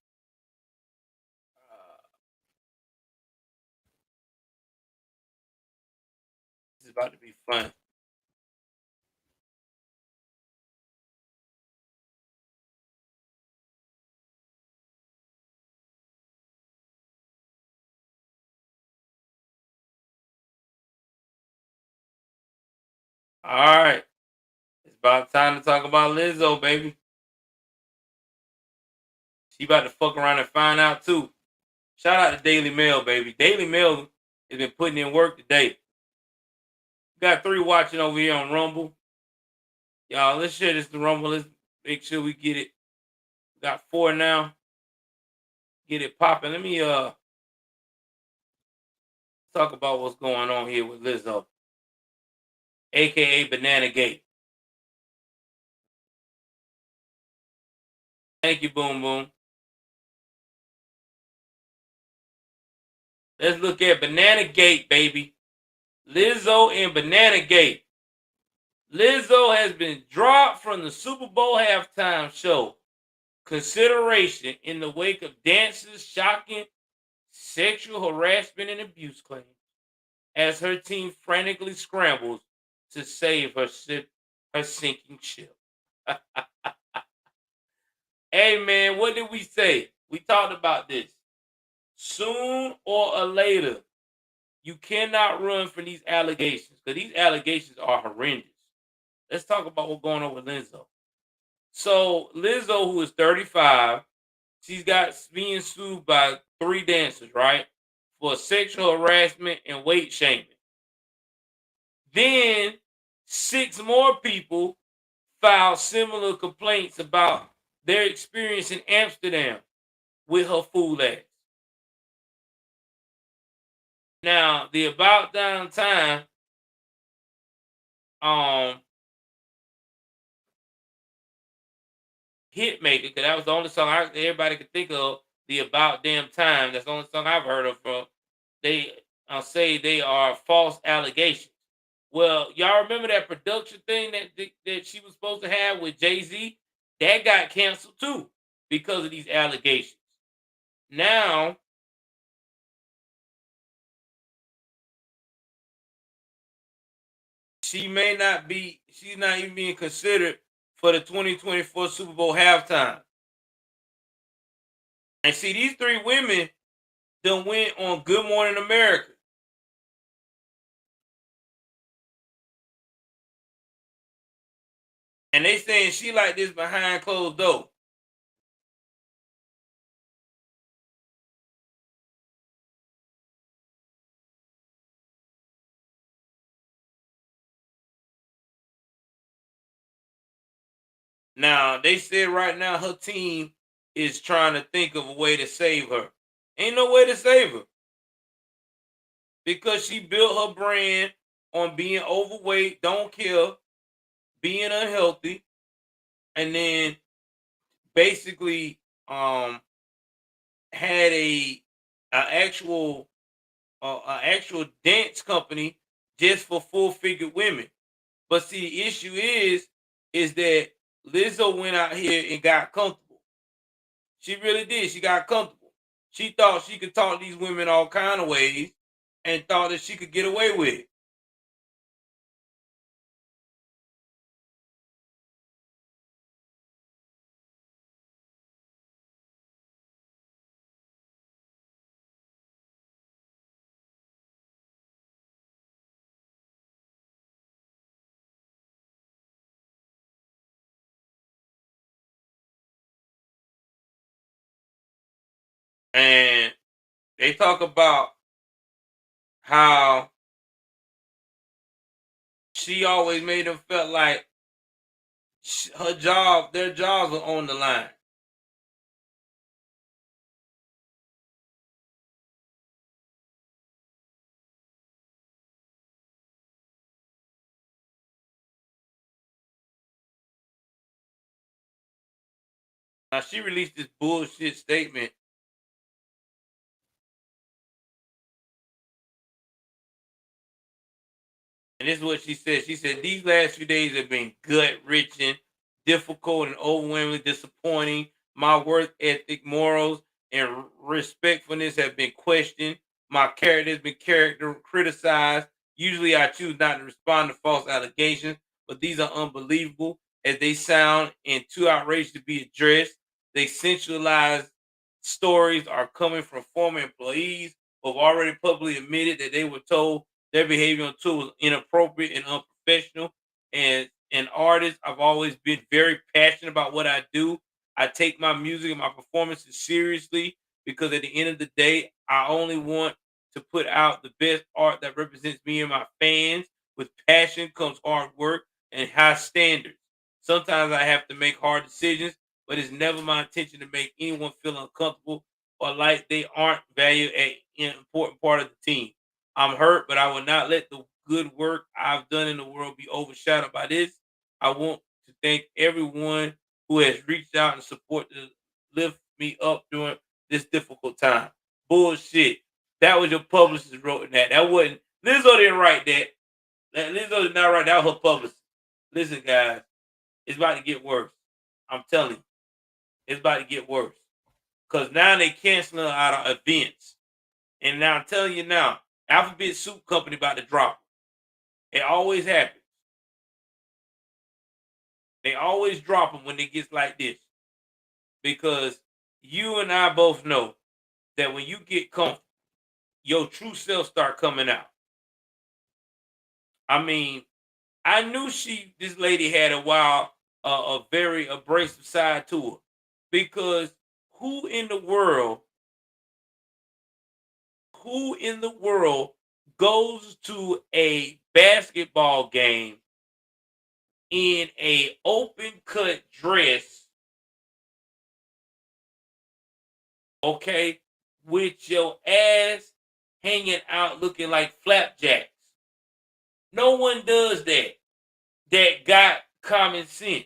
This is about to be fun. All right. It's about time to talk about Lizzo, baby. She about to fuck around and find out too. Shout out to Daily Mail, baby. Daily Mail has been putting in work today. Got 3 watching over here on Rumble. Y'all, let's share this to Rumble. Let's make sure we get it. Got 4 now. Get it popping. Let me talk about what's going on here with Lizzo, aka Banana Gate. Thank you, Boom Boom. Let's look at Banana Gate, baby. Lizzo and Banana Gate. Lizzo has been dropped from the Super Bowl halftime show consideration in the wake of dancers' shocking sexual harassment and abuse claims as her team frantically scrambles to save her sinking ship. Hey, man, what did we say? We talked about this. Soon or later, you cannot run from these allegations because these allegations are horrendous. Let's talk about what's going on with Lizzo. So Lizzo, who is 35, she's got being sued by 3 dancers, right? For sexual harassment and weight shaming. Then 6 more people filed similar complaints about their experience in Amsterdam with her fool ass. Now, the About Damn Time hit maker, because that was the only song everybody could think of, the About Damn Time. That's the only song I've heard of from. They say they are false allegations. Well, y'all remember that production thing that she was supposed to have with Jay-Z? That got canceled too because of these allegations. Now, she's not even being considered for the 2024 Super Bowl halftime. And see, these 3 women done went on Good Morning America. And they saying she like this behind closed doors. Now, they said right now her team is trying to think of a way to save her. Ain't no way to save her. Because she built her brand on being overweight, don't care, being unhealthy, and then basically had a actual dance company just for full-figured women. But see, the issue is that Lizzo went out here and got comfortable. She really did. She got comfortable. She thought she could talk these women all kind of ways and thought that she could get away with it. They talk about how she always made them feel like their jobs were on the line. Now she released this bullshit statement. And this is what she said. She said, these last few days have been gut-wrenching, difficult, and overwhelmingly disappointing. My work ethic, morals, and respectfulness have been questioned. My character has been criticized. Usually I choose not to respond to false allegations, but these are unbelievable as they sound and too outrageous to be addressed. They sensualized stories are coming from former employees who have already publicly admitted that they were told their behavior on tour was inappropriate and unprofessional. And an artist, I've always been very passionate about what I do. I take my music and my performances seriously because at the end of the day, I only want to put out the best art that represents me and my fans. With passion comes hard work and high standards. Sometimes I have to make hard decisions, but it's never my intention to make anyone feel uncomfortable or like they aren't valued an important part of the team. I'm hurt, but I will not let the good work I've done in the world be overshadowed by this. I want to thank everyone who has reached out and supported to lift me up during this difficult time. Bullshit. That was your publicist wrote that. That wasn't Lizzo didn't write that. Lizzo did not write that. Was her publicist. Listen, guys, it's about to get worse. I'm telling you, it's about to get worse. Cause now they canceling out of events. And now I'm telling you now, Alphabet Soup Company about to drop. It always happens. They always drop them when it gets like this. Because you and I both know that when you get comfortable, your true self start coming out. I mean, I knew this lady had a very abrasive side to her. Because who in the world goes to a basketball game in a open cut dress, okay, with your ass hanging out looking like flapjacks? No one does that got common sense.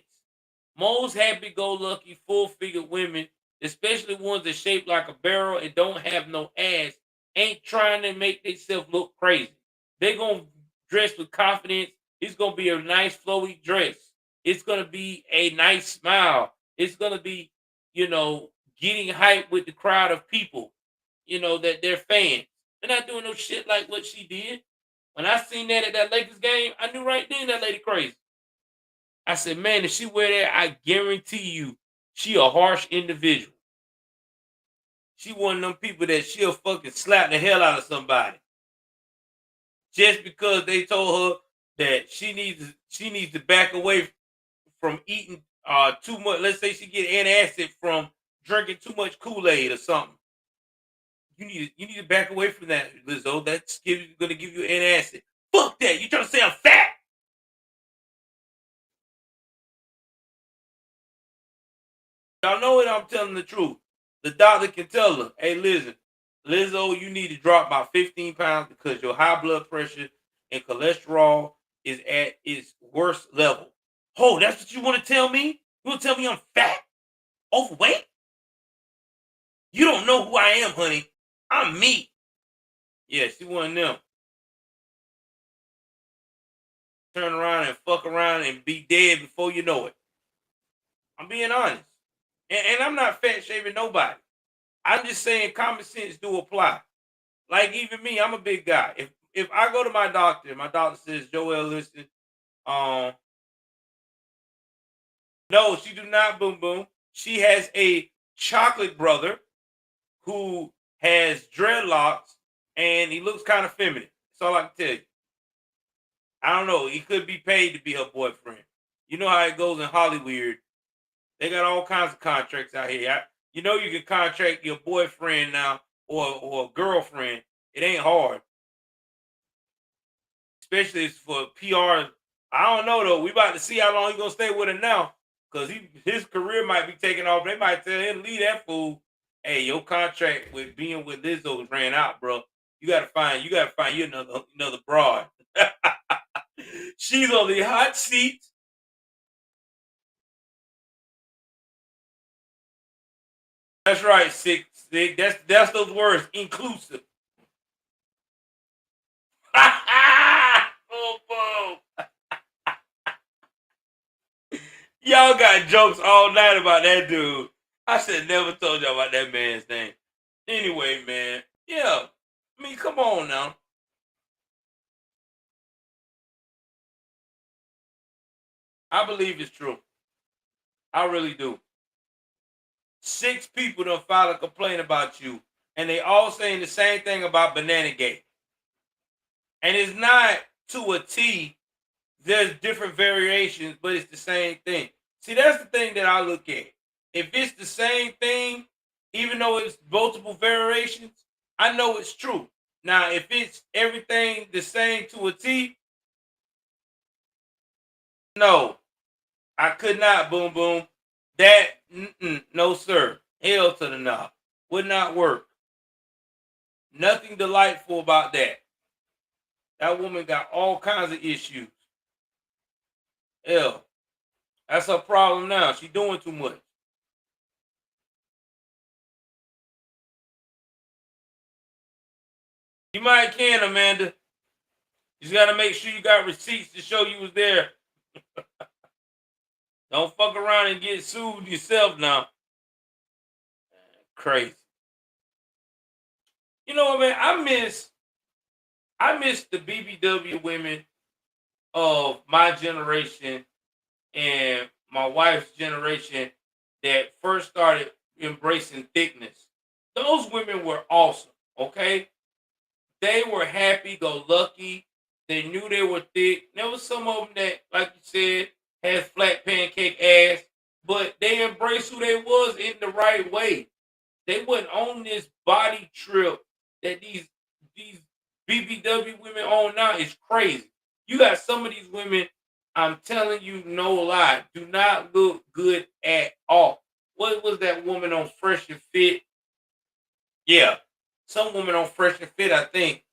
Most happy-go-lucky, full-figured women, especially ones that shaped like a barrel and don't have no ass, ain't trying to make themselves look crazy. They're going to dress with confidence. It's going to be a nice, flowy dress. It's going to be a nice smile. It's going to be, getting hype with the crowd of people, that they're fans. They're not doing no shit like what she did. When I seen that at that Lakers game, I knew right then that lady crazy. I said, man, if she wear that, I guarantee you she a harsh individual. She one of them people that she'll fucking slap the hell out of somebody. Just because they told her that she needs to back away from eating too much. Let's say she get antacid from drinking too much Kool-Aid or something. You need to back away from that, Lizzo. That's gonna give you antacid. Fuck that. You trying to say I'm fat? Y'all know it. I'm telling the truth. The doctor can tell her, hey, listen, Lizzo, you need to drop about 15 pounds because your high blood pressure and cholesterol is at its worst level. Oh, that's what you want to tell me? You want to tell me I'm fat? Overweight? You don't know who I am, honey. I'm me. Yeah, she one of them. Turn around and fuck around and be dead before you know it. I'm being honest. And I'm not fat shaming nobody. I'm just saying common sense do apply. Like even me, I'm a big guy. If I go to my doctor says, Joel, listen, no, she do not boom boom. She has a chocolate brother who has dreadlocks and he looks kind of feminine. That's all I can tell you. I don't know. He could be paid to be her boyfriend. You know how it goes in Hollywood. They got all kinds of contracts out here. You can contract your boyfriend now or a girlfriend, it ain't hard. Especially for PR. I don't know though. We about to see how long he gonna stay with her now. Cause his career might be taking off. They might tell him leave that fool. Hey, your contract with being with Lizzo ran out, bro. You gotta find you another broad. She's on the hot seat. That's right, six. That's those words, inclusive. Boom, boom. Y'all got jokes all night about that dude. I should never told y'all about that man's name. Anyway, man. Yeah. I mean, come on now. I believe it's true. I really do. 6 people don't file a complaint about you, and they all saying the same thing about Banana Gate. And it's not to a T. There's different variations, but it's the same thing. See, that's the thing that I look at. If it's the same thing, even though it's multiple variations, I know it's true. Now, if it's everything the same to a T, no, I could not. Boom, boom. That, no, sir. Hell to the no. Would not work. Nothing delightful about that. That woman got all kinds of issues. Hell, that's her problem now. She doing too much. You might can, Amanda. You just got to make sure you got receipts to show you was there. Don't fuck around and get sued yourself now. Crazy. You know what, man? I miss the BBW women of my generation and my wife's generation that first started embracing thickness. Those women were awesome, okay? They were happy-go-lucky. They knew they were thick. There was some of them that, like you said, had flat pancake ass, but they embraced who they was in the right way. They wasn't on this body trip that these BBW women on now. Is crazy. You got some of these women, I'm telling you, no lie, do not look good at all. What was that woman on Fresh and Fit? Yeah, some woman on Fresh and Fit, I think.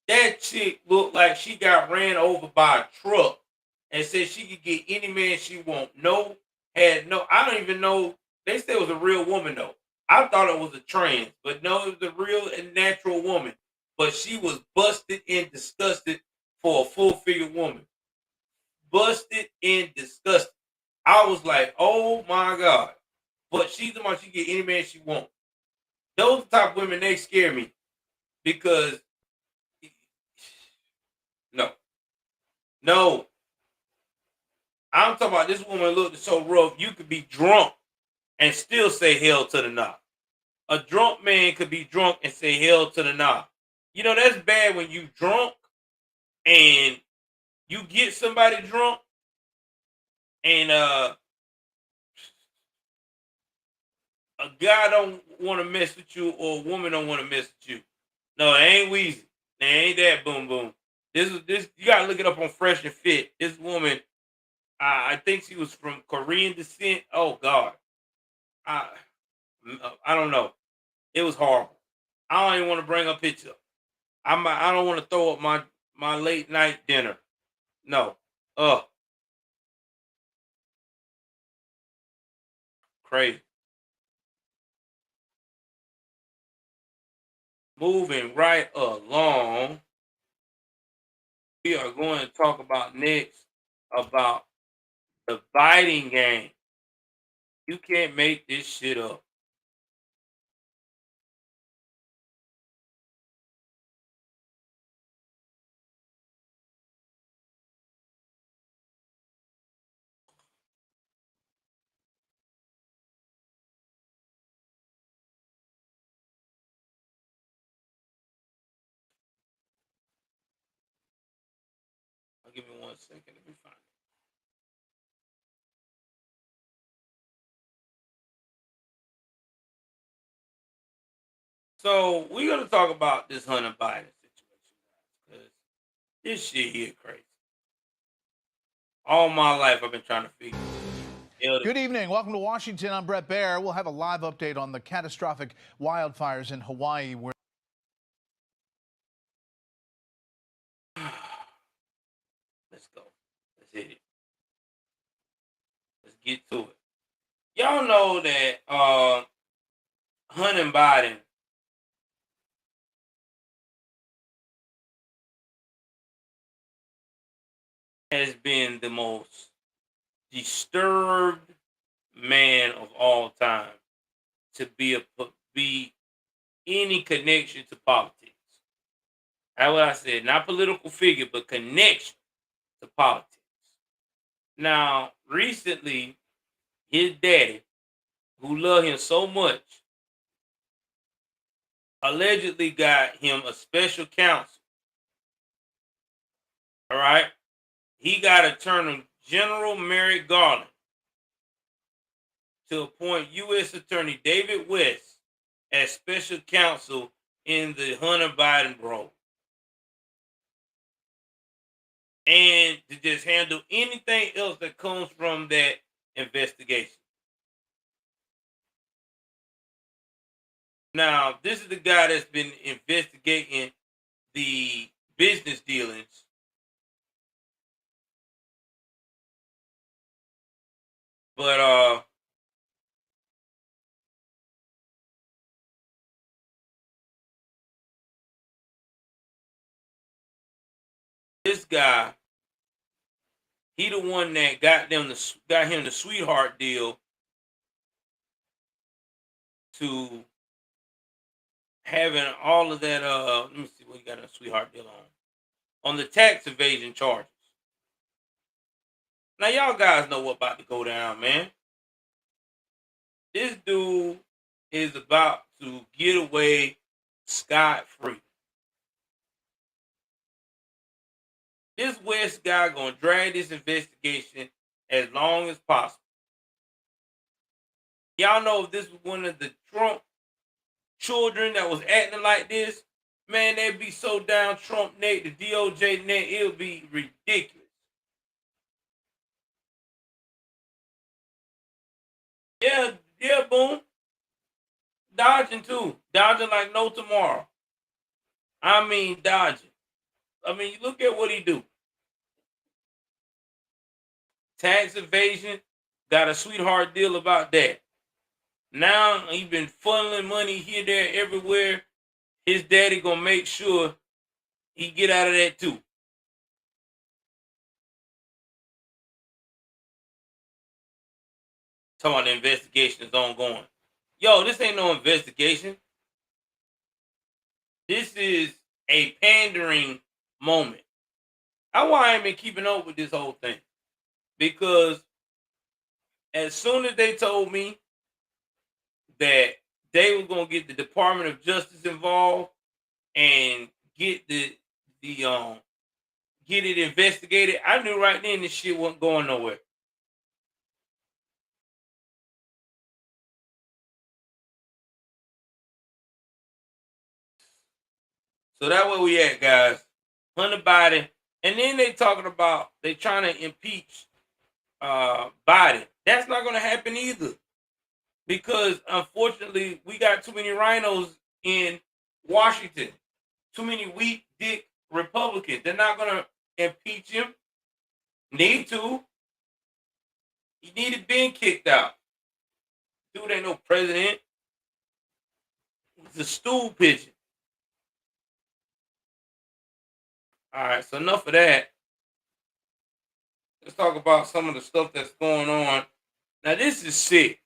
That chick looked like she got ran over by a truck and said she could get any man she want. No, I don't even know. They said it was a real woman though. I thought it was a trans, but no, it was a real and natural woman. But she was busted and disgusted for a full-figured woman. Busted and disgusted. I was like, oh my God. But she's the one she get any man she want. Those type of women, they scare me. Because no. I'm talking about this woman looked so rough, you could be drunk and still say hell to the nah. A drunk man could be drunk and say hell to the nah. You know, that's bad when you drunk and you get somebody drunk and a guy don't want to mess with you or a woman don't want to mess with you. No, it ain't Weezy. It ain't that boom boom. This you gotta look it up on Fresh and Fit. This woman, I think she was from Korean descent. Oh God. I don't know. It was horrible. I don't even want to bring a picture. I don't want to throw up my late night dinner. No. Crazy. Moving right along, we are going to talk about next about the biting game. You can't make this shit up. Give me 1 second. Let me find it. So we're gonna talk about this Hunter Biden situation because this shit here crazy. All my life I've been trying to figure. Good evening. Welcome to Washington. I'm Brett Baer. We'll have a live update on the catastrophic wildfires in Hawaii. Let's go. Let's hit it. Let's get to it. Y'all know that Hunter Biden has been the most disturbed man of all time to be any connection to politics. That's what I said. Not political figure, but connection to politics. Now, recently, his daddy, who loved him so much, allegedly got him a special counsel. All right? He got Attorney General Merrick Garland to appoint U.S. Attorney David West as special counsel in the Hunter Biden probe. And to just handle anything else that comes from that investigation. Now, this is the guy that's been investigating the business dealings. But this guy, he the one that got him the sweetheart deal to having all of that. Let me see what he got a sweetheart deal on the tax evasion charges. Now y'all guys know what about to go down, man. This dude is about to get away scot-free. This West guy gonna drag this investigation as long as possible. Y'all know if this was one of the Trump children that was acting like this, man, they'd be so down Trump neck, the DOJ neck, it'll be ridiculous. Yeah, boom. Dodging too. Dodging like no tomorrow. I mean, dodging. I mean, look at what he do. Tax evasion, got a sweetheart deal about that. Now he been funneling money here, there, everywhere. His daddy gonna make sure he get out of that too. Talking about the investigation is ongoing. Yo, this ain't no investigation. This is a pandering moment. That's why I ain't been keeping up with this whole thing. Because as soon as they told me that they were gonna get the Department of Justice involved and get get it investigated, I knew right then this shit wasn't going nowhere. So that's where we at, guys. Hunter Biden, and then they talking about they trying to impeach Biden. That's not going to happen either, because unfortunately we got too many rhinos in Washington, too many weak dick Republicans. They're not going to impeach him. Need to. He needed being kicked out. Dude ain't no president. He's a stool pigeon. All right, so enough of that. Let's talk about some of the stuff that's going on. Now, this is sick.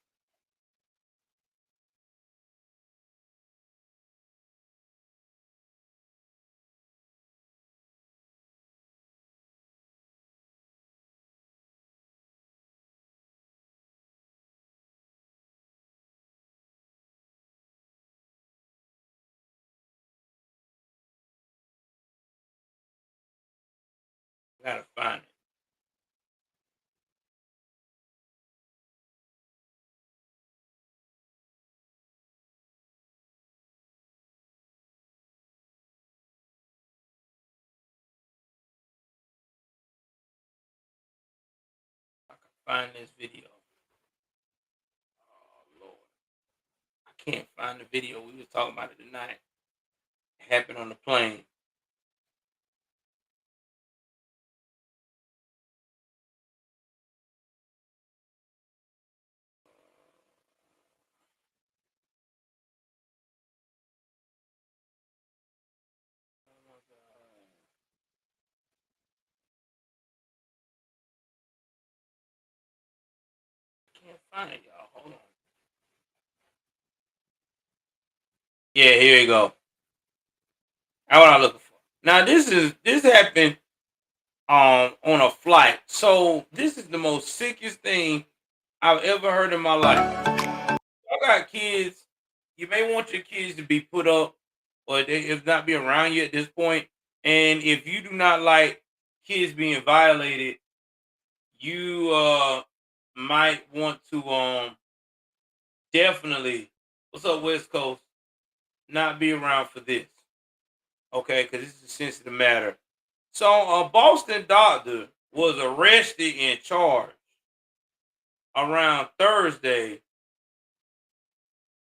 Gotta find it. find this video. Oh Lord, I can't find the video. We was talking about it tonight. It happened on the plane. Can't find it, y'all. Hold on. Yeah, here you go. That's what I'm looking for. Now this happened on a flight. So this is the most sickest thing I've ever heard in my life. Y'all got kids. You may want your kids to be put up, or if not be around you at this point. And if you do not like kids being violated, you might want to definitely, what's up West Coast, not be around for this. Okay, because this is a sensitive matter. So a Boston doctor was arrested and charged around Thursday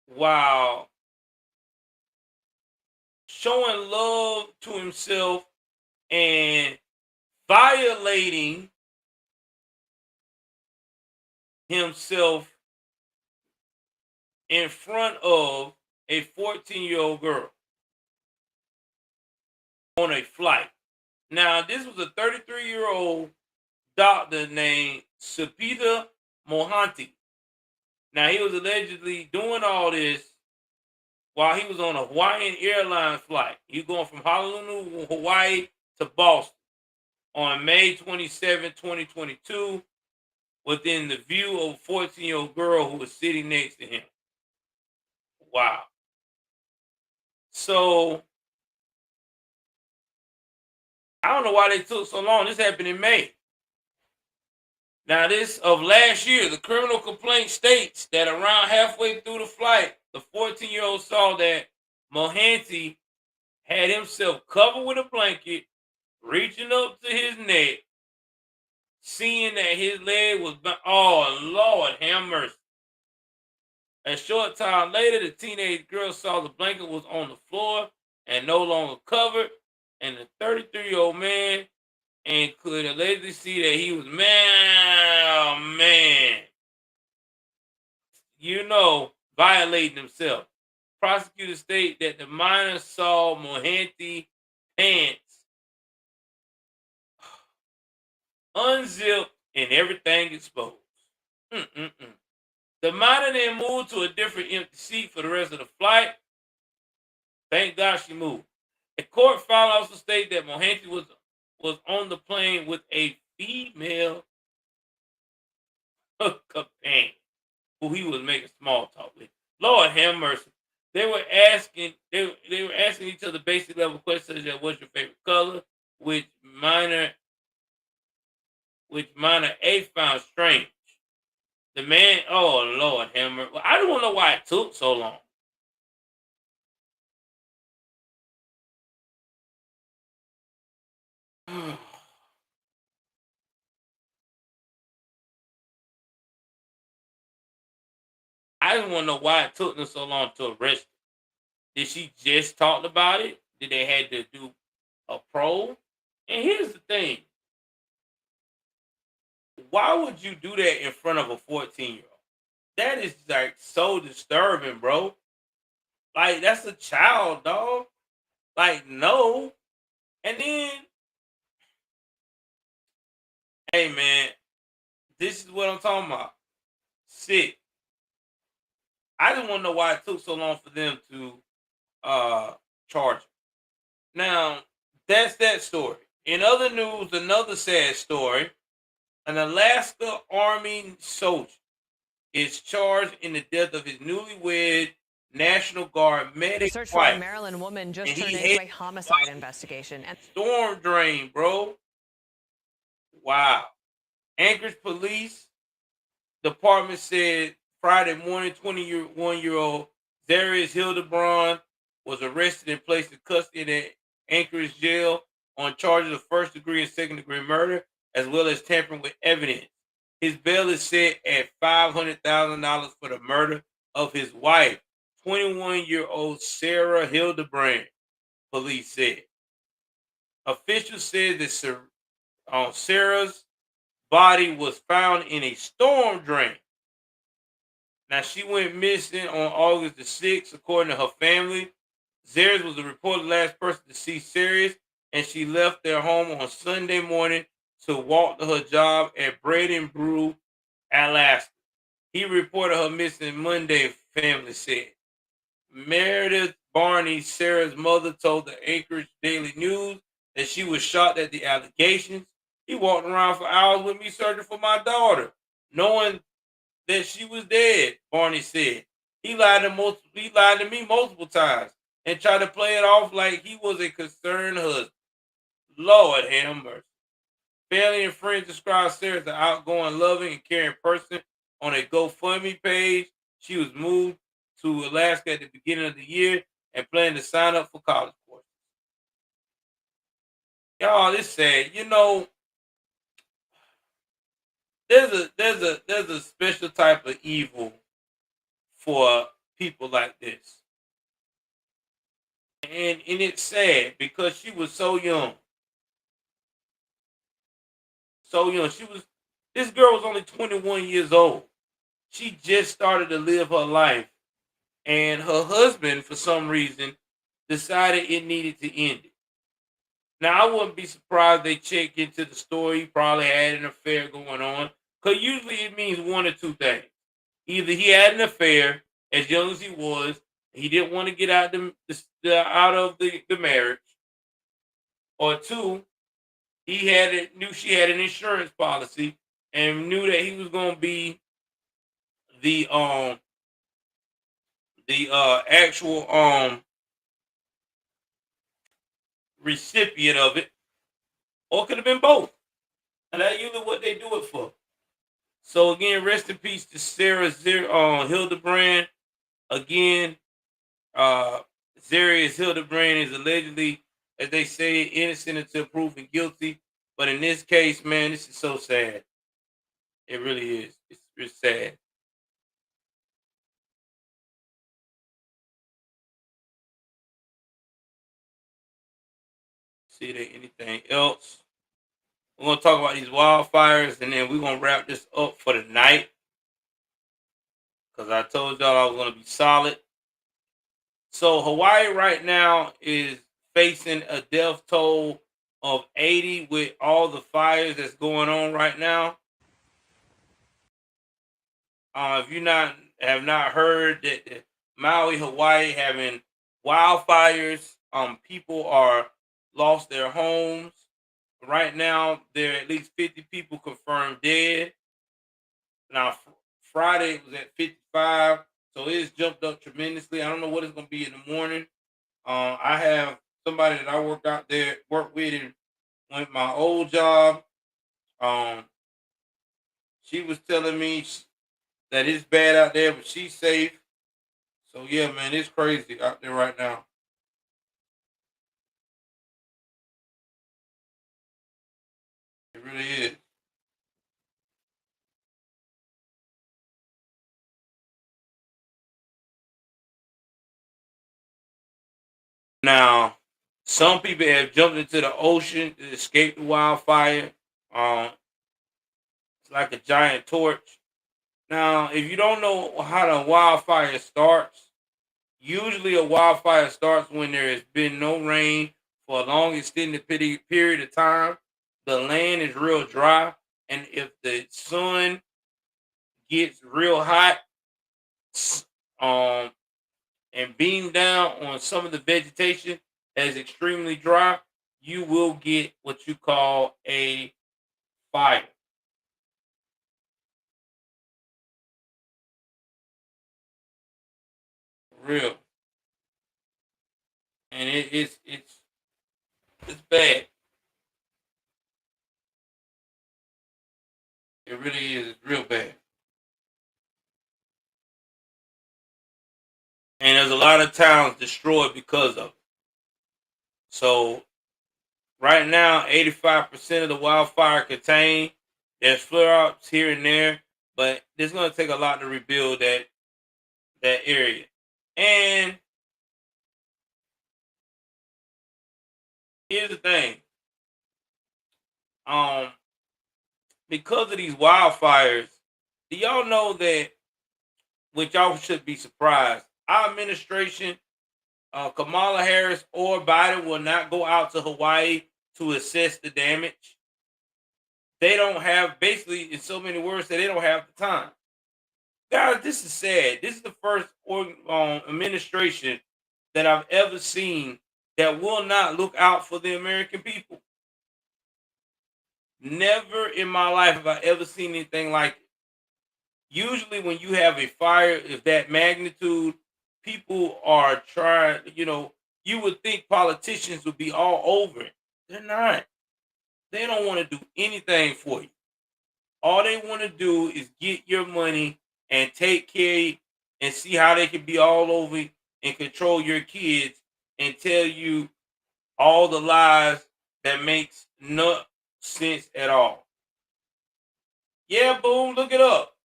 while showing love to himself and violating himself in front of a 14-year-old girl on a flight. Now, this was a 33-year-old doctor named Sapita Mohanty. Now, he was allegedly doing all this while he was on a Hawaiian Airlines flight. He was going from Honolulu, Hawaii to Boston on May 27, 2022, within the view of a 14-year-old girl who was sitting next to him. Wow. So, I don't know why they took so long. This happened in May. Now, this of last year, the criminal complaint states that around halfway through the flight, the 14-year-old saw that Mohanty had himself covered with a blanket, reaching up to his neck, seeing that his leg was, oh, Lord, have mercy. A short time later, the teenage girl saw the blanket was on the floor and no longer covered, and the 33-year-old man and could allegedly see that he was, violating himself. Prosecutors state that the minor saw Mohanty pants unzipped and everything exposed. The minor then moved to a different empty seat for the rest of the flight. Thank God she moved. A court file also stated that Mohanty was on the plane with a female companion who he was making small talk with. Lord have mercy. They were asking each other basic level questions such as what's your favorite color, which minor A found strange. The man, oh Lord have mercy. Well, I don't know why it took so long. I just want to know why it took them so long to arrest her. Did she just talk about it? Did they had to do a probe? And here's the thing. Why would you do that in front of a 14-year-old? That is like so disturbing, bro. Like, that's a child, dog. Like, no. And then, hey, man, this is what I'm talking about. Sick. I just want to know why it took so long for them to charge him. Now, that's that story. In other news, another sad story. An Alaska Army soldier is charged in the death of his newlywed National Guard medic Search for a wife. Maryland woman just And turned he into a homicide investigation. And storm drain, bro. Wow. Anchorage Police Department said Friday morning, 21-year-old Zarius Hildebrand was arrested and placed in custody at Anchorage jail on charges of first-degree and second-degree murder, as well as tampering with evidence. His bail is set at $500,000 for the murder of his wife, 21-year-old Sarah Hildebrand, police said. Officials said that Sarah's body was found in a storm drain. Now, she went missing on August the 6th, according to her family. Zeres was the reported last person to see Sarah, and she left their home on Sunday morning to walk to her job at Bread and Brew, Alaska. He reported her missing Monday, family said. Meredith Barney, Sarah's mother, told the Anchorage Daily News that she was shocked at the allegations. He walked around for hours with me searching for my daughter, knowing that she was dead, Barney said. He lied to me multiple times and tried to play it off like he was a concerned husband. Lord have mercy. Family and friends described Sarah as an outgoing, loving, and caring person. On a GoFundMe page, she was moved to Alaska at the beginning of the year and planned to sign up for college courses. Y'all, it's sad. You know, there's a special type of evil for people like this. And it's sad because she was so young. So young. This girl was only 21 years old. She just started to live her life. And her husband, for some reason, decided it needed to end it. Now, I wouldn't be surprised they check into the story. He probably had an affair going on. Because usually it means one or two things. Either he had an affair, as young as he was, he didn't want to get out of the marriage. Or two, knew she had an insurance policy and knew that he was going to be the actual recipient of it, or it could have been both. And that's usually what they do it for. So again, rest in peace to Sarah Hildebrand. Again, Zarius Hildebrand is allegedly, as they say, innocent until proven guilty. But in this case, man, this is so sad. It really is. It's sad. See there anything else? We're going to talk about these wildfires, and then we're going to wrap this up for the night. Because I told y'all I was going to be solid. So Hawaii right now is facing a death toll of 80 with all the fires that's going on right now. If you have not heard that Maui, Hawaii having wildfires, people are lost their homes. Right now, there are at least 50 people confirmed dead. Now, Friday it was at 55, so it's jumped up tremendously. I don't know what it's going to be in the morning. I have somebody that I work with in my old job. She was telling me that it's bad out there, but she's safe. So yeah, man, it's crazy out there right now. It really is. Now, some people have jumped into the ocean to escape the wildfire. It's like a giant torch. Now, if you don't know how the wildfire starts, usually a wildfire starts when there has been no rain for a long extended period of time. The land is real dry, and if the sun gets real hot, and beam down on some of the vegetation that is extremely dry, you will get what you call a fire. Real. And it's bad. It really is. It's real bad. And there's a lot of towns destroyed because of it. So right now, 85% of the wildfire contained. There's flare-ups here and there, but it's going to take a lot to rebuild that area. And here's the thing. Because of these wildfires, do y'all know that, which y'all should be surprised, our administration, Kamala Harris or Biden, will not go out to Hawaii to assess the damage. They don't have, basically, in so many words, that they don't have the time. Guys, this is sad. This is the first administration that I've ever seen that will not look out for the American people. Never in my life have I ever seen anything like it. Usually when you have a fire of that magnitude, people are trying, you would think politicians would be all over it. They're not. They don't want to do anything for you. All they want to do is get your money and take care of you and see how they can be all over you and control your kids and tell you all the lies that makes no sense at all. Yeah, boom, look it up.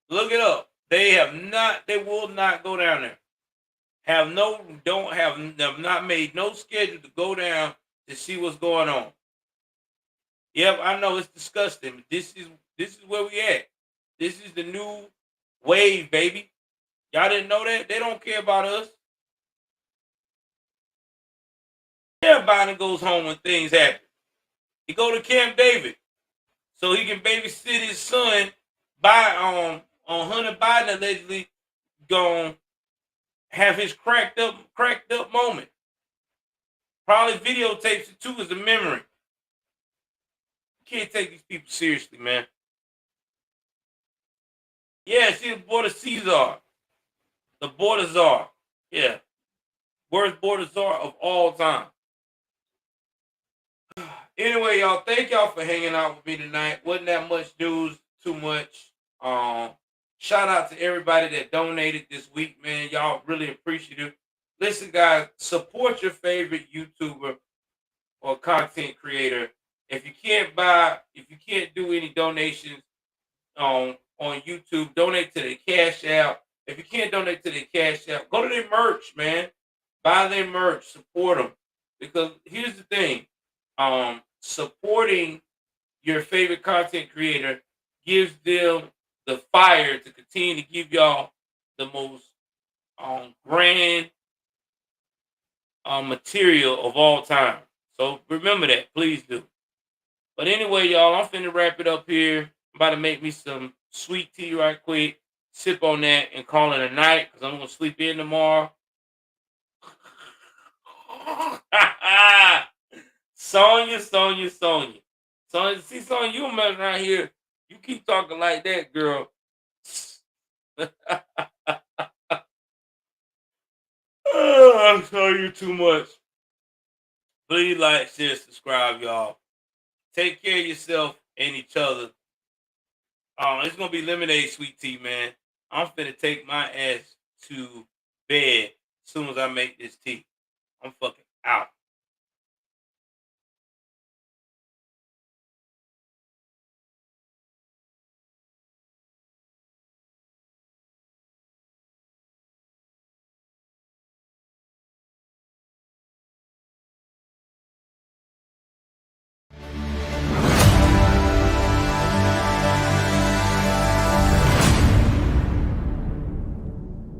Look it up. They will not go down there. Have not made no schedule to go down to see what's going on. Yep, I know it's disgusting, but this is where we at. This is the new wave, baby. Y'all didn't know that? They don't care about us. Everybody goes home when things happen. He go to Camp David so he can babysit his son by on Hunter Biden allegedly gonna have his cracked up moment. Probably videotapes it too as a memory. Can't take these people seriously, man. Yeah, see the border Caesar. The border czar. Yeah. Worst border czar of all time. Anyway, y'all, thank y'all for hanging out with me tonight. Wasn't that much news, too much. Shout out to everybody that donated this week, man. Y'all really appreciative. Listen, guys, support your favorite YouTuber or content creator. If you can't do any donations on YouTube, donate to the Cash App. If you can't donate to the Cash App, go to their merch, man. Buy their merch, support them. Because here's the thing. Supporting your favorite content creator gives them the fire to continue to give y'all the most grand material of all time. So remember that, please do. But anyway, y'all, I'm finna wrap it up here. I'm about to make me some sweet tea right quick, sip on that, and call it a night because I'm gonna sleep in tomorrow. Sonya. See, Sonya, you a mess around here. You keep talking like that, girl. I'm telling you too much. Please like, share, subscribe, y'all. Take care of yourself and each other. It's gonna be lemonade sweet tea, man. I'm finna take my ass to bed as soon as I make this tea. I'm fucking out.